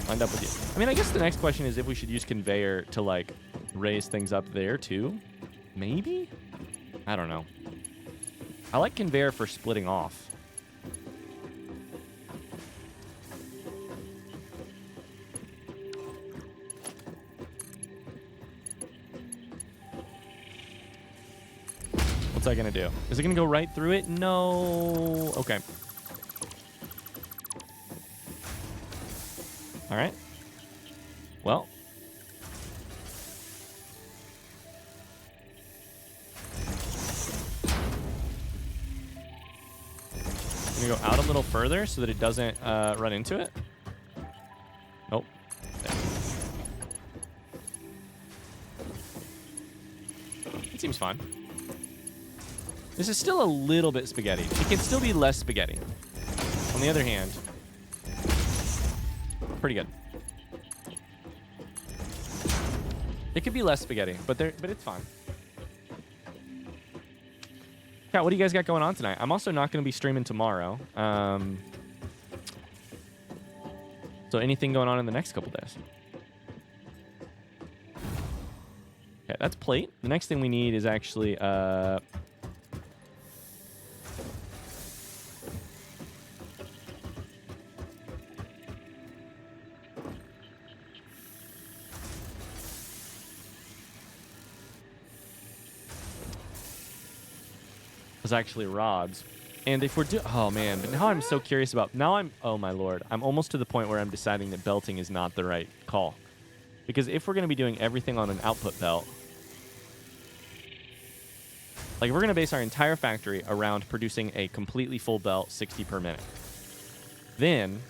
Lined up with you. I mean, I guess the next question is if we should use conveyor to, like, raise things up there, too. Maybe? I don't know. I like conveyor for splitting off. What's that going to do? Is it going to go right through it? No. Okay. All right. Well. I'm going to go out a little further so that it doesn't run into it. Nope. There. It seems fine. This is still a little bit spaghetti. It can still be less spaghetti. On the other hand, pretty good. It could be less spaghetti, but it's fine. Kat, what do you guys got going on tonight? I'm also not going to be streaming tomorrow. So anything going on in the next couple days? Okay, that's plate. The next thing we need is actually actually rods. And if we're oh man, but now I'm so curious about, oh my lord, I'm almost to the point where I'm deciding that belting is not the right call. Because if we're going to be doing everything on an output belt, like if we're going to base our entire factory around producing a completely full belt 60 per minute, then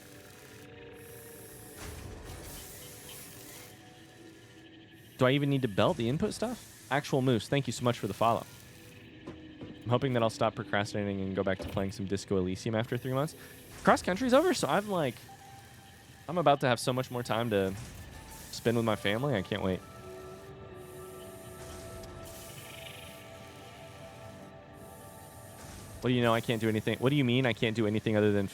do I even need to belt the input stuff? Actual Moose, thank you so much for the follow. I'm hoping that I'll stop procrastinating and go back to playing some Disco Elysium after 3 months. Cross country's over, so I'm about to have so much more time to spend with my family. I can't wait. What do you know? I can't do anything. What do you mean I can't do anything other than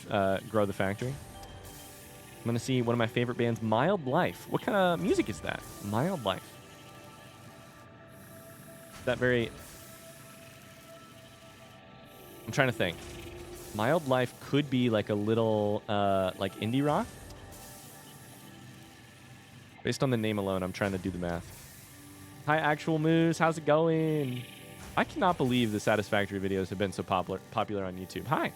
grow the factory? I'm going to see one of my favorite bands, Mild Life. What kind of music is that? Mild Life. That very... I'm trying to think. Mild Life could be like a little, like indie rock. Based on the name alone, I'm trying to do the math. Hi, Actual Moose. How's it going? I cannot believe the Satisfactory videos have been so popular on YouTube. Hi.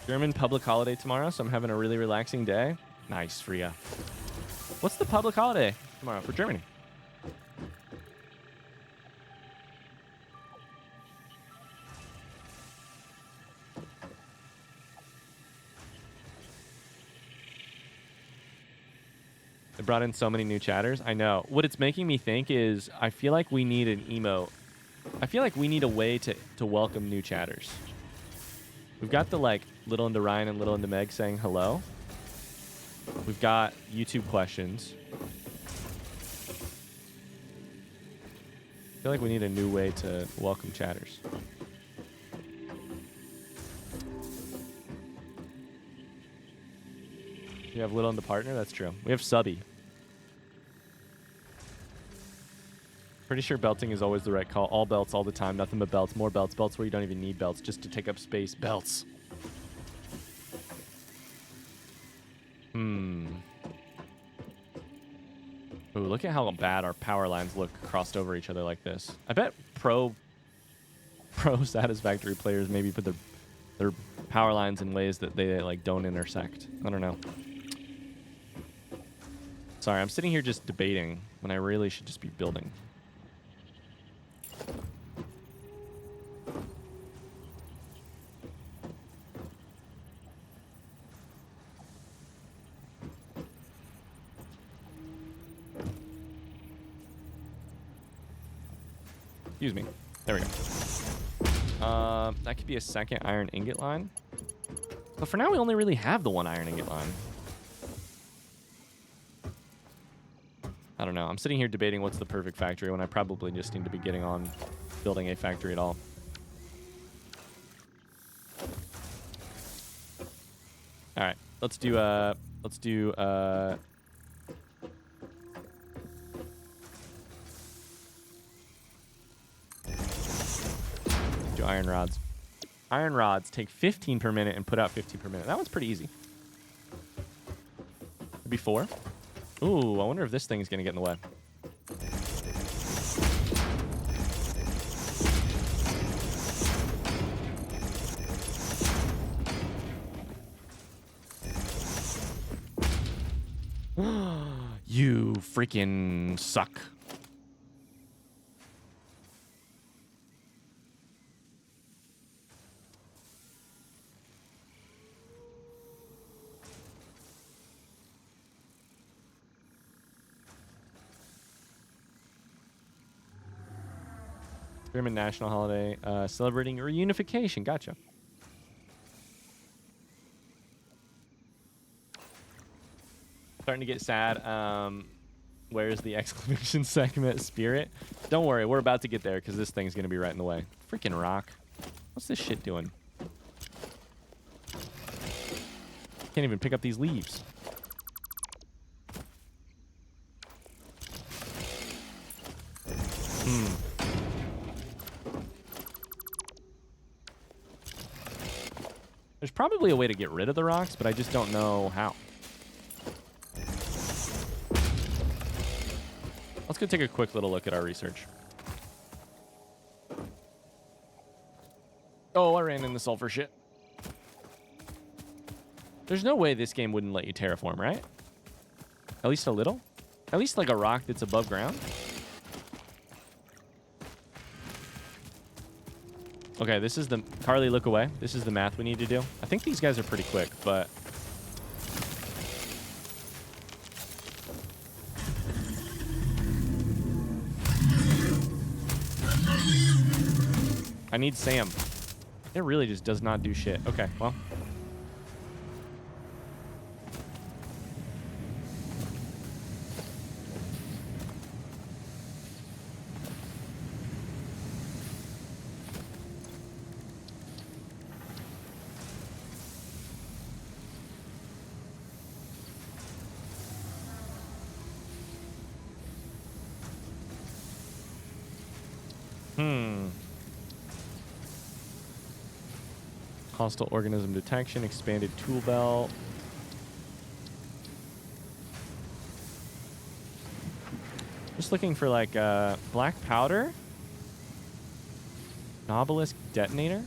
German public holiday tomorrow, so I'm having a really relaxing day. Nice, Freya. What's the public holiday tomorrow for Germany? They brought in so many new chatters. I know. What it's making me think is I feel like we need an emote. I feel like we need a way to welcome new chatters. We've got the like Little into Ryan and Little into Meg saying hello. We've got YouTube questions. I feel like we need a new way to welcome chatters. We have Little in the partner. That's true. We have Subby. Pretty sure belting is always the right call. All belts all the time. Nothing but belts. More belts. Belts where you don't even need belts just to take up space. Belts. Ooh, look at how bad our power lines look crossed over each other like this. I bet pro Satisfactory players maybe put their power lines in ways that they like don't intersect. I don't know. Sorry, I'm sitting here just debating when I really should just be building. Excuse me. There we go. That could be a second iron ingot line. But for now, we only really have the one iron ingot line. I don't know. I'm sitting here debating what's the perfect factory when I probably just need to be getting on building a factory at all. All right. Let's do iron rods. Iron rods take 15 per minute and put out 50 per minute. That one's pretty easy. Could be 4. Ooh, I wonder if this thing's gonna get in the way. You freaking suck. German national holiday, celebrating reunification. Gotcha. Starting to get sad. Where's the exclamation segment spirit? Don't worry, we're about to get there because this thing's gonna be right in the way. Freaking rock. What's this shit doing? Can't even pick up these leaves. There's probably a way to get rid of the rocks, but I just don't know how. Let's go take a quick little look at our research. Oh, I ran into sulfur shit. There's no way this game wouldn't let you terraform, right? At least a little? At least like a rock that's above ground? Okay, this is the... Carly, look away. This is the math we need to do. I think these guys are pretty quick, but... I need Sam. It really just does not do shit. Okay, well... Hostile organism detection, expanded tool belt. Just looking for like black powder. Obelisk detonator.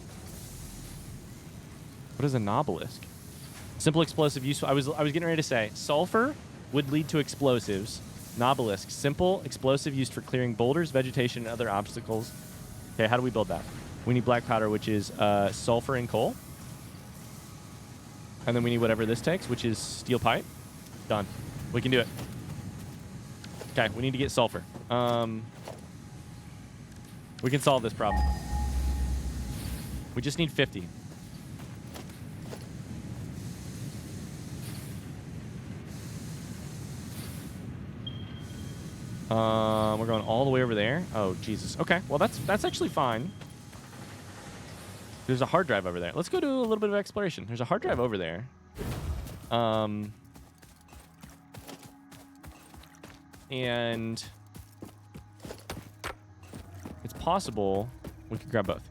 What is a obelisk? Simple explosive use. I was getting ready to say sulfur would lead to explosives. Obelisk, simple explosive used for clearing boulders, vegetation, and other obstacles. Okay, how do we build that? We need black powder, which is sulfur and coal. And then we need whatever this takes, which is steel pipe. Done. We can do it. Okay, we need to get sulfur. We can solve this problem. We just need 50. We're going all the way over there. Oh, Jesus. Okay, well, that's actually fine. There's a hard drive over there. Let's go do a little bit of exploration. There's a hard drive over there. And it's possible we could grab both.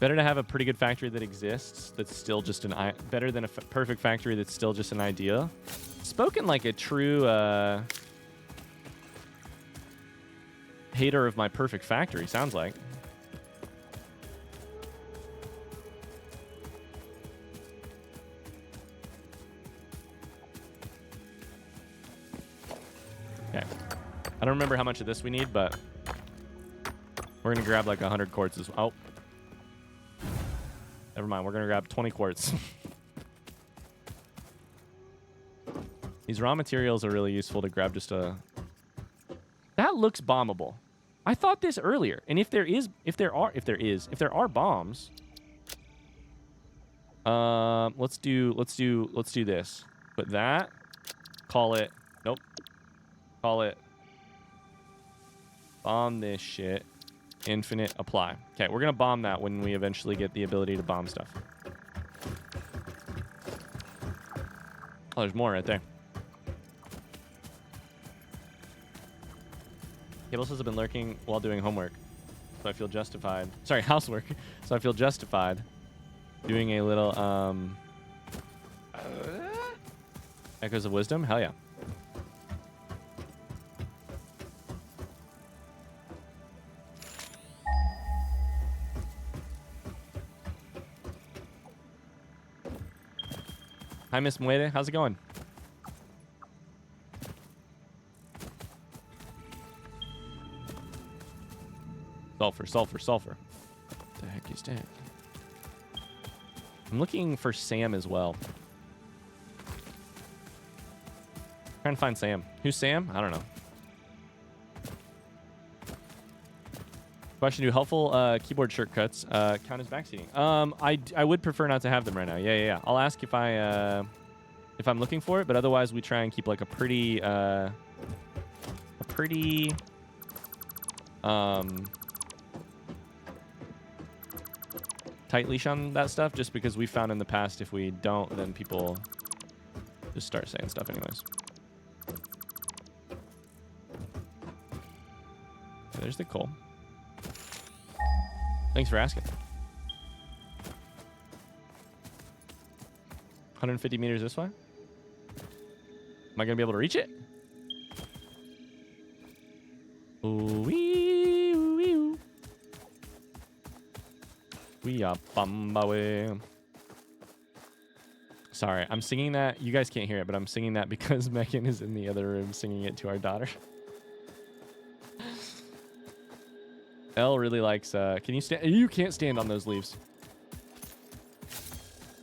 Better to have a pretty good factory that exists that's still just better than a perfect factory that's still just an idea. Spoken like a true hater of my perfect factory, sounds like. Okay. I don't remember how much of this we need, but we're going to grab like 100 quartz as well. Oh. Never mind. We're going to grab 20 quartz. These raw materials are really useful to grab just a... That looks bombable. I thought this earlier. And if there are bombs, let's do this. Put that, call it, nope. Call it bomb this shit. Infinite apply. Okay, we're gonna bomb that when we eventually get the ability to bomb stuff. Oh, there's more right there. Cable says I've been lurking while doing homework, so I feel justified. Sorry, housework. So I feel justified doing a little Echoes of Wisdom. Hell yeah. Hi, Miss Muede. How's it going? Sulfur, sulfur, sulfur. What the heck is that? I'm looking for Sam as well. Trying to find Sam. Who's Sam? I don't know. Question: do helpful keyboard shortcuts count as backseating? I would prefer not to have them right now. Yeah. I'll ask if I'm looking for it, but otherwise we try and keep like a pretty tight leash on that stuff, just because we found in the past if we don't, then people just start saying stuff anyways. Okay, there's the coal. Thanks for asking. 150 meters this way. Am I going to be able to reach it? Ooh-wee, ooh-wee. We are bumbawe. Sorry, I'm singing that. You guys can't hear it, but I'm singing that because Megan is in the other room singing it to our daughter. Elle really likes, can you stand? You can't stand on those leaves.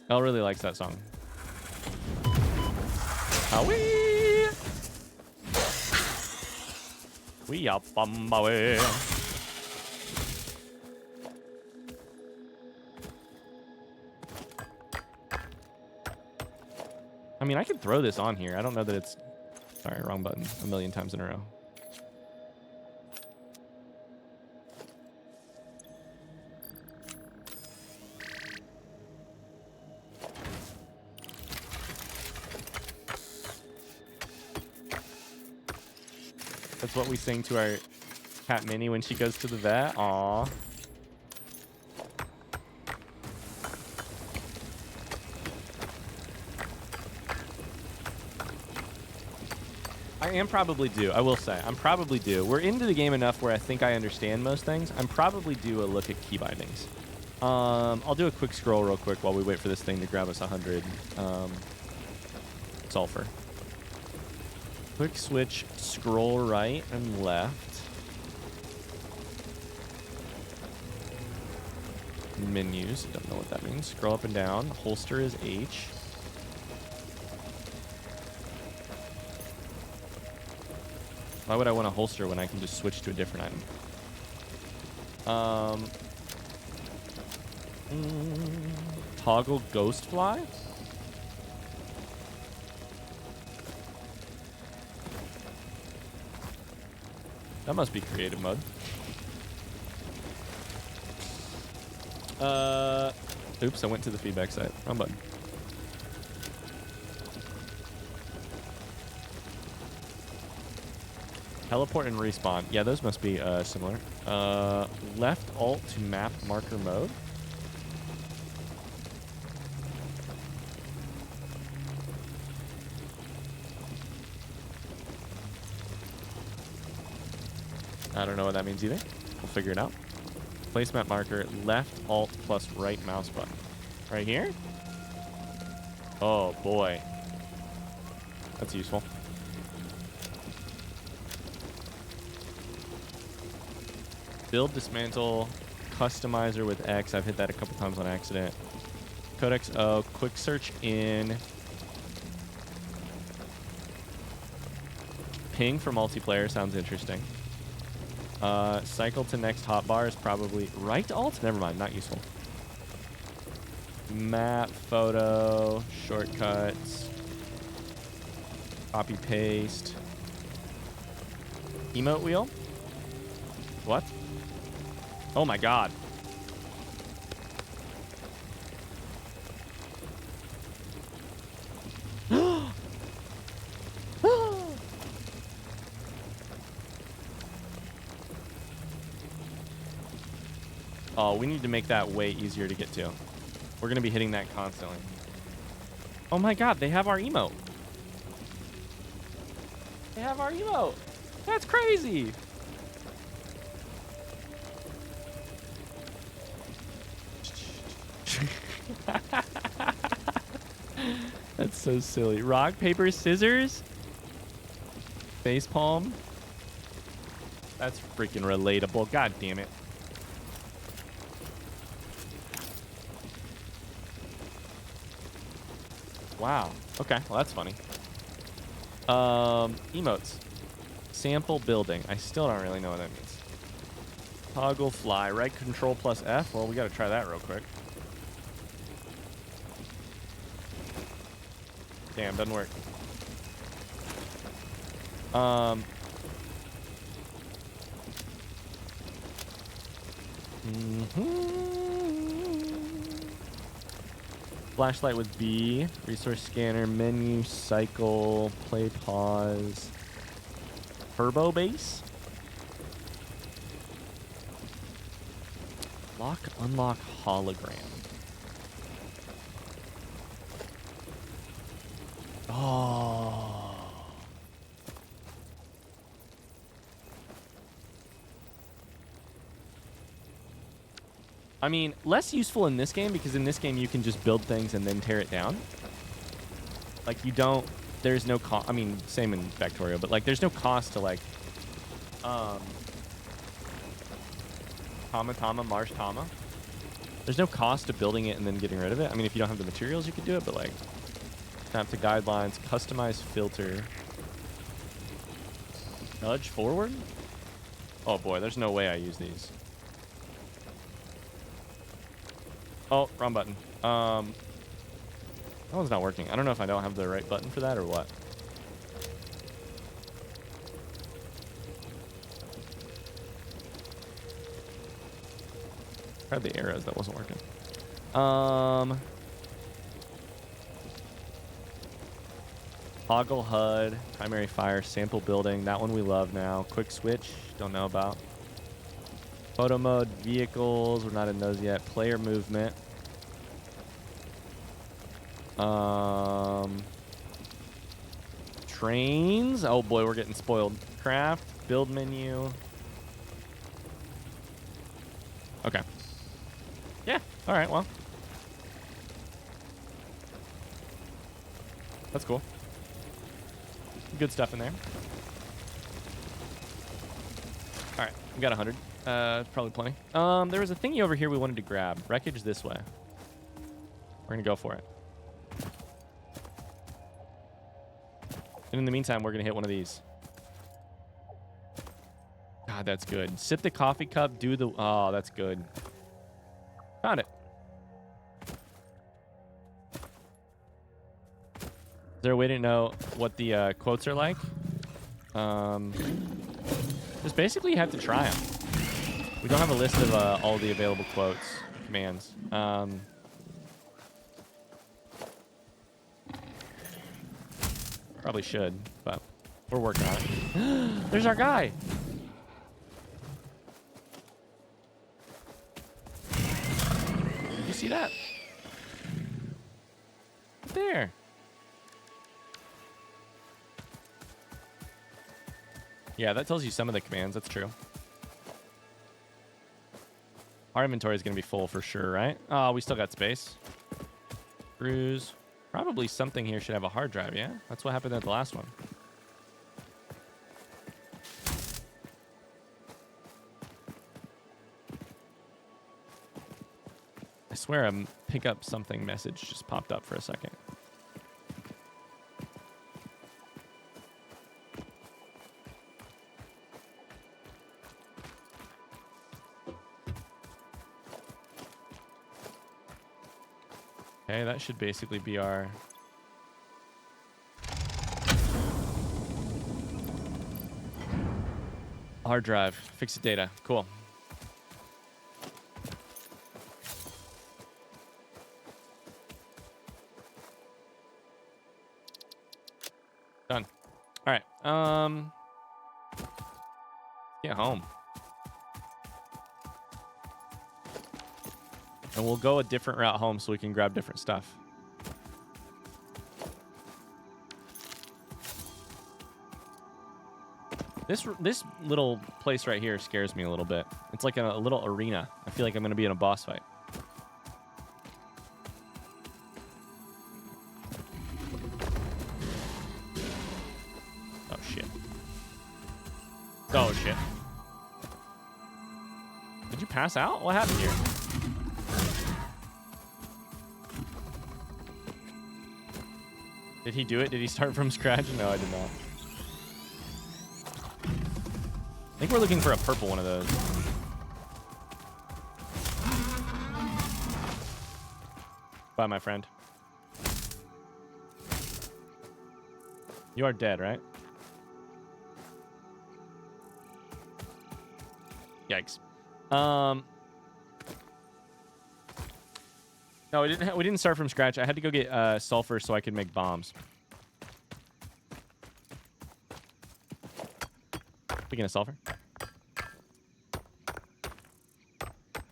Elle really likes that song. Howie! We are bumbawe. I mean, I could throw this on here. I don't know that it's... Sorry, wrong button. A million times in a row. That's what we sing to our cat Minnie when she goes to the vet. Aww. I am probably due. I will say. I'm probably due. We're into the game enough where I think I understand most things. I'm probably due a look at key bindings. I'll do a quick scroll real quick while we wait for this thing to grab us 100 sulfur. Quick switch, scroll right and left. Menus, don't know what that means. Scroll up and down. Holster is H. Why would I want a holster when I can just switch to a different item? Toggle ghost fly? That must be creative mode. Oops, I went to the feedback site. Wrong button. Teleport and respawn. Yeah, those must be similar. Left alt to map marker mode. I don't know what that means either. We'll figure it out. Place map marker, left alt plus right mouse button. Right here? Oh boy. That's useful. Build, dismantle, customizer with X. I've hit that a couple times on accident. Codex O, quick search in. Ping for multiplayer sounds interesting. Cycle to next hotbar is probably right alt? Never mind, not useful. Map, photo, shortcuts. Copy, paste. Emote wheel? What? Oh my god. Oh, we need to make that way easier to get to. We're going to be hitting that constantly. Oh my god, they have our emote. They have our emote. That's crazy. That's so silly. Rock, paper, scissors. Face palm. That's freaking relatable. God damn it. Wow. Okay. Well, that's funny. Emotes. Sample building. I still don't really know what that means. Toggle fly. Right control plus F. Well, we got to try that real quick. Damn, doesn't work. Flashlight with B. Resource scanner. Menu. Cycle. Play pause. Turbo base. Lock, unlock, hologram. Oh. I mean, less useful in this game because in this game you can just build things and then tear it down. Like you don't, there's no cost. I mean, same in Factorio, but like there's no cost to like, Tama, Marsh Tama. There's no cost to building it and then getting rid of it. I mean, if you don't have the materials, you could do it, but like, snap to guidelines, customize filter. Nudge forward? Oh boy, there's no way I use these. Oh, wrong button. That one's not working. I don't know if I don't have the right button for that or what. Tried the arrows, that wasn't working. Toggle HUD, primary fire, sample building. That one we love now. Quick switch, don't know about. Photo mode, vehicles, we're not in those yet. Player movement. Trains. Oh boy, we're getting spoiled. Craft, build menu. Okay. Yeah, all right, well. That's cool. Good stuff in there. All right, we got 100. Probably plenty. There was a thingy over here we wanted to grab. Wreckage this way. We're gonna go for it. And in the meantime, we're gonna hit one of these. God, that's good. Sip the coffee cup, do the... Oh, that's good. Found it. Is there a way to know what the quotes are like? Just basically you have to try them. We don't have a list of all the available quotes, commands. Probably should, but we're working on it. There's our guy. Did you see that? There. Yeah, that tells you some of the commands. That's true. Our inventory is going to be full for sure, right? Oh, we still got space. Cruise. Probably something here should have a hard drive, yeah? That's what happened at the last one. I swear a pick up something message just popped up for a second. Okay, that should basically be our... hard drive. FICSIT data. Cool. Done. All right. Get home. And we'll go a different route home so we can grab different stuff. This little place right here scares me a little bit. It's like a little arena. I feel like I'm going to be in a boss fight. Oh, shit. Oh, shit. Did you pass out? What happened here? Did he do it? Did he start from scratch? No, I did not. I think we're looking for a purple one of those. Bye, my friend. You are dead, right? Yikes. No, we didn't start from scratch. I had to go get sulfur so I could make bombs. Speaking of sulfur.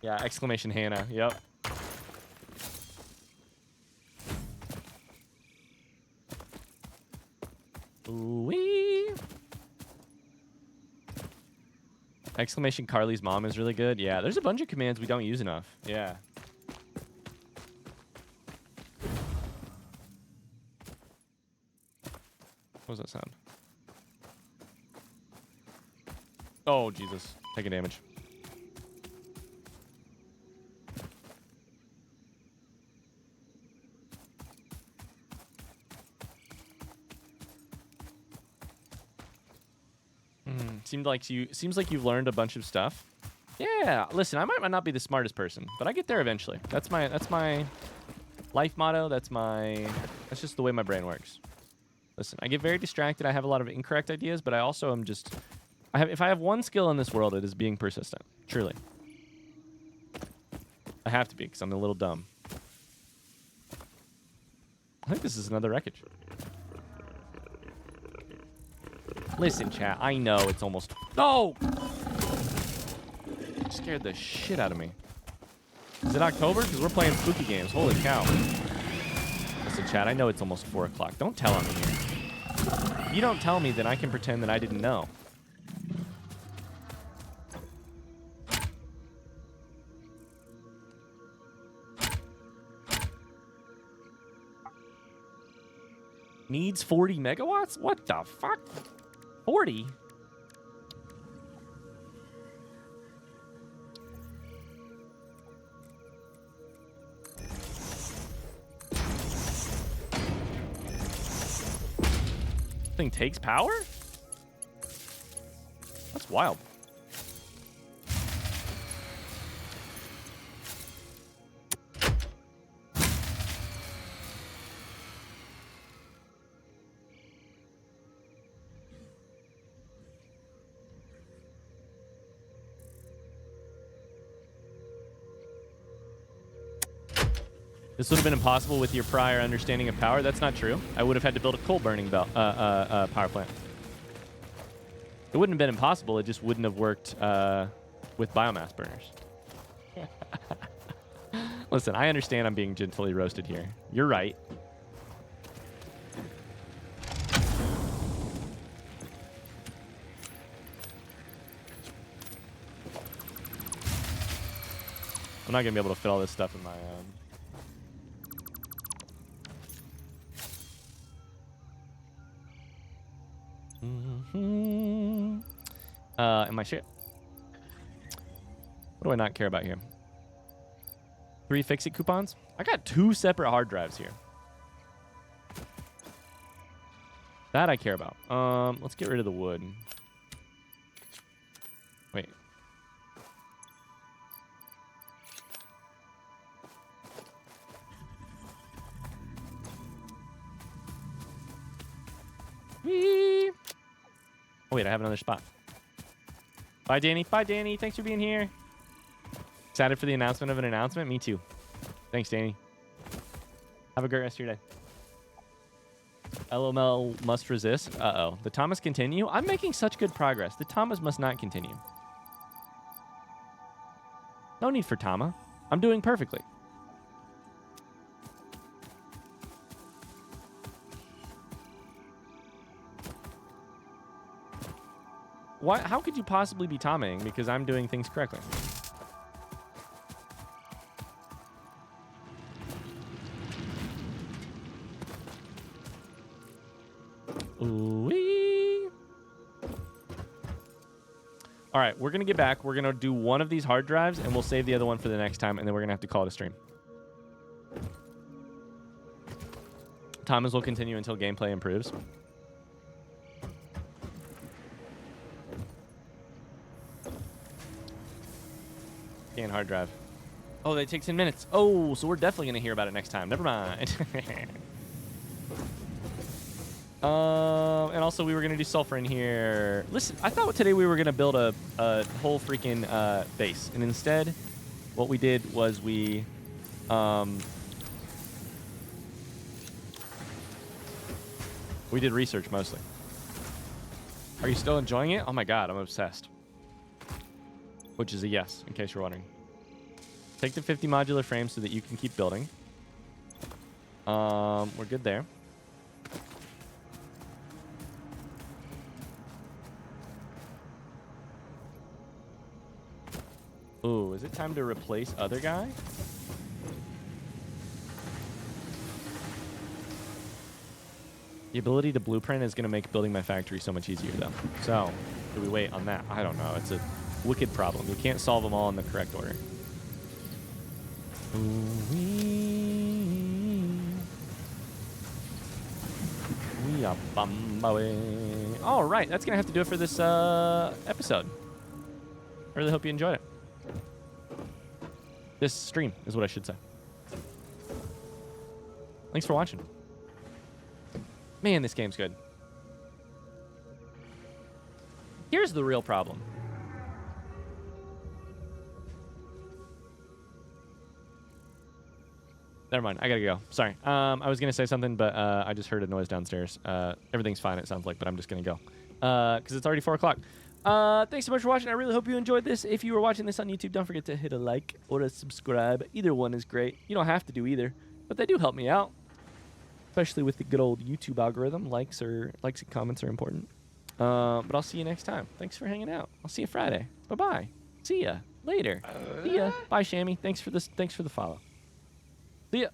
Yeah, exclamation Hannah. Yep. Ooh-wee. Exclamation Carly's mom is really good. Yeah, there's a bunch of commands we don't use enough. Yeah. What was that sound? Oh, Jesus. Taking damage. Seems like you've learned a bunch of stuff. Yeah, listen, I might not be the smartest person, but I get there eventually. That's my life motto. That's just the way my brain works. Listen, I get very distracted. I have a lot of incorrect ideas, but I also am just... if I have one skill in this world, it is being persistent. Truly. I have to be, because I'm a little dumb. I think this is another wreckage. Listen, chat, I know it's almost... No! Scared the shit out of me. Is it October? Because we're playing spooky games. Holy cow. Listen, chat, I know it's almost 4 o'clock. Don't tell on me here. If you don't tell me, then I can pretend that I didn't know. Needs 40 megawatts? What the fuck? 40? Thing takes power? That's wild. This would have been impossible with your prior understanding of power. That's not true. I would have had to build a coal-burning power plant. It wouldn't have been impossible. It just wouldn't have worked with biomass burners. Listen, I understand I'm being gently roasted here. You're right. I'm not going to be able to fit all this stuff in my... in my shit. What do I not care about here? 3 FICSIT coupons? I got 2 separate hard drives here. That I care about. Let's get rid of the wood. Wait. Whee! Oh, wait, I have another spot. Bye, Danny. Bye, Danny. Thanks for being here. Excited for the announcement of an announcement? Me too. Thanks, Danny. Have a great rest of your day. LML must resist. Uh-oh. The Thomas continue? I'm making such good progress. The Thomas must not continue. No need for Tama. I'm doing perfectly. Why? How could you possibly be Tamaing? Because I'm doing things correctly. Ooh-wee. All right, we're going to get back. We're going to do one of these hard drives, and we'll save the other one for the next time, and then we're going to have to call it a stream. Thomas will continue until gameplay improves. Scan hard drive. Oh, they take 10 minutes. Oh, so we're definitely going to hear about it next time. Never mind. And also we were going to do sulfur in here. Listen, I thought today we were going to build a whole freaking base. And instead, what we did was we... we did research mostly. Are you still enjoying it? Oh my god, I'm obsessed. Which is a yes, in case you're wondering. Take the 50 modular frames so that you can keep building. We're good there. Ooh, is it time to replace other guy? The ability to blueprint is going to make building my factory so much easier, though. So, do we wait on that? I don't know. It's a wicked problem. You can't solve them all in the correct order. All right, that's going to have to do it for this episode. I really hope you enjoyed it. This stream is what I should say. Thanks for watching. Man, this game's good. Here's the real problem. Never mind. I gotta go. Sorry. I was gonna say something, but I just heard a noise downstairs. Everything's fine, it sounds like, but I'm just gonna go. Because it's already 4 o'clock. Thanks so much for watching. I really hope you enjoyed this. If you were watching this on YouTube, don't forget to hit a like or a subscribe. Either one is great. You don't have to do either, but they do help me out. Especially with the good old YouTube algorithm. Likes and comments are important. But I'll see you next time. Thanks for hanging out. I'll see you Friday. Bye-bye. See ya. Later. See ya. Bye, Shammy. Thanks for the follow.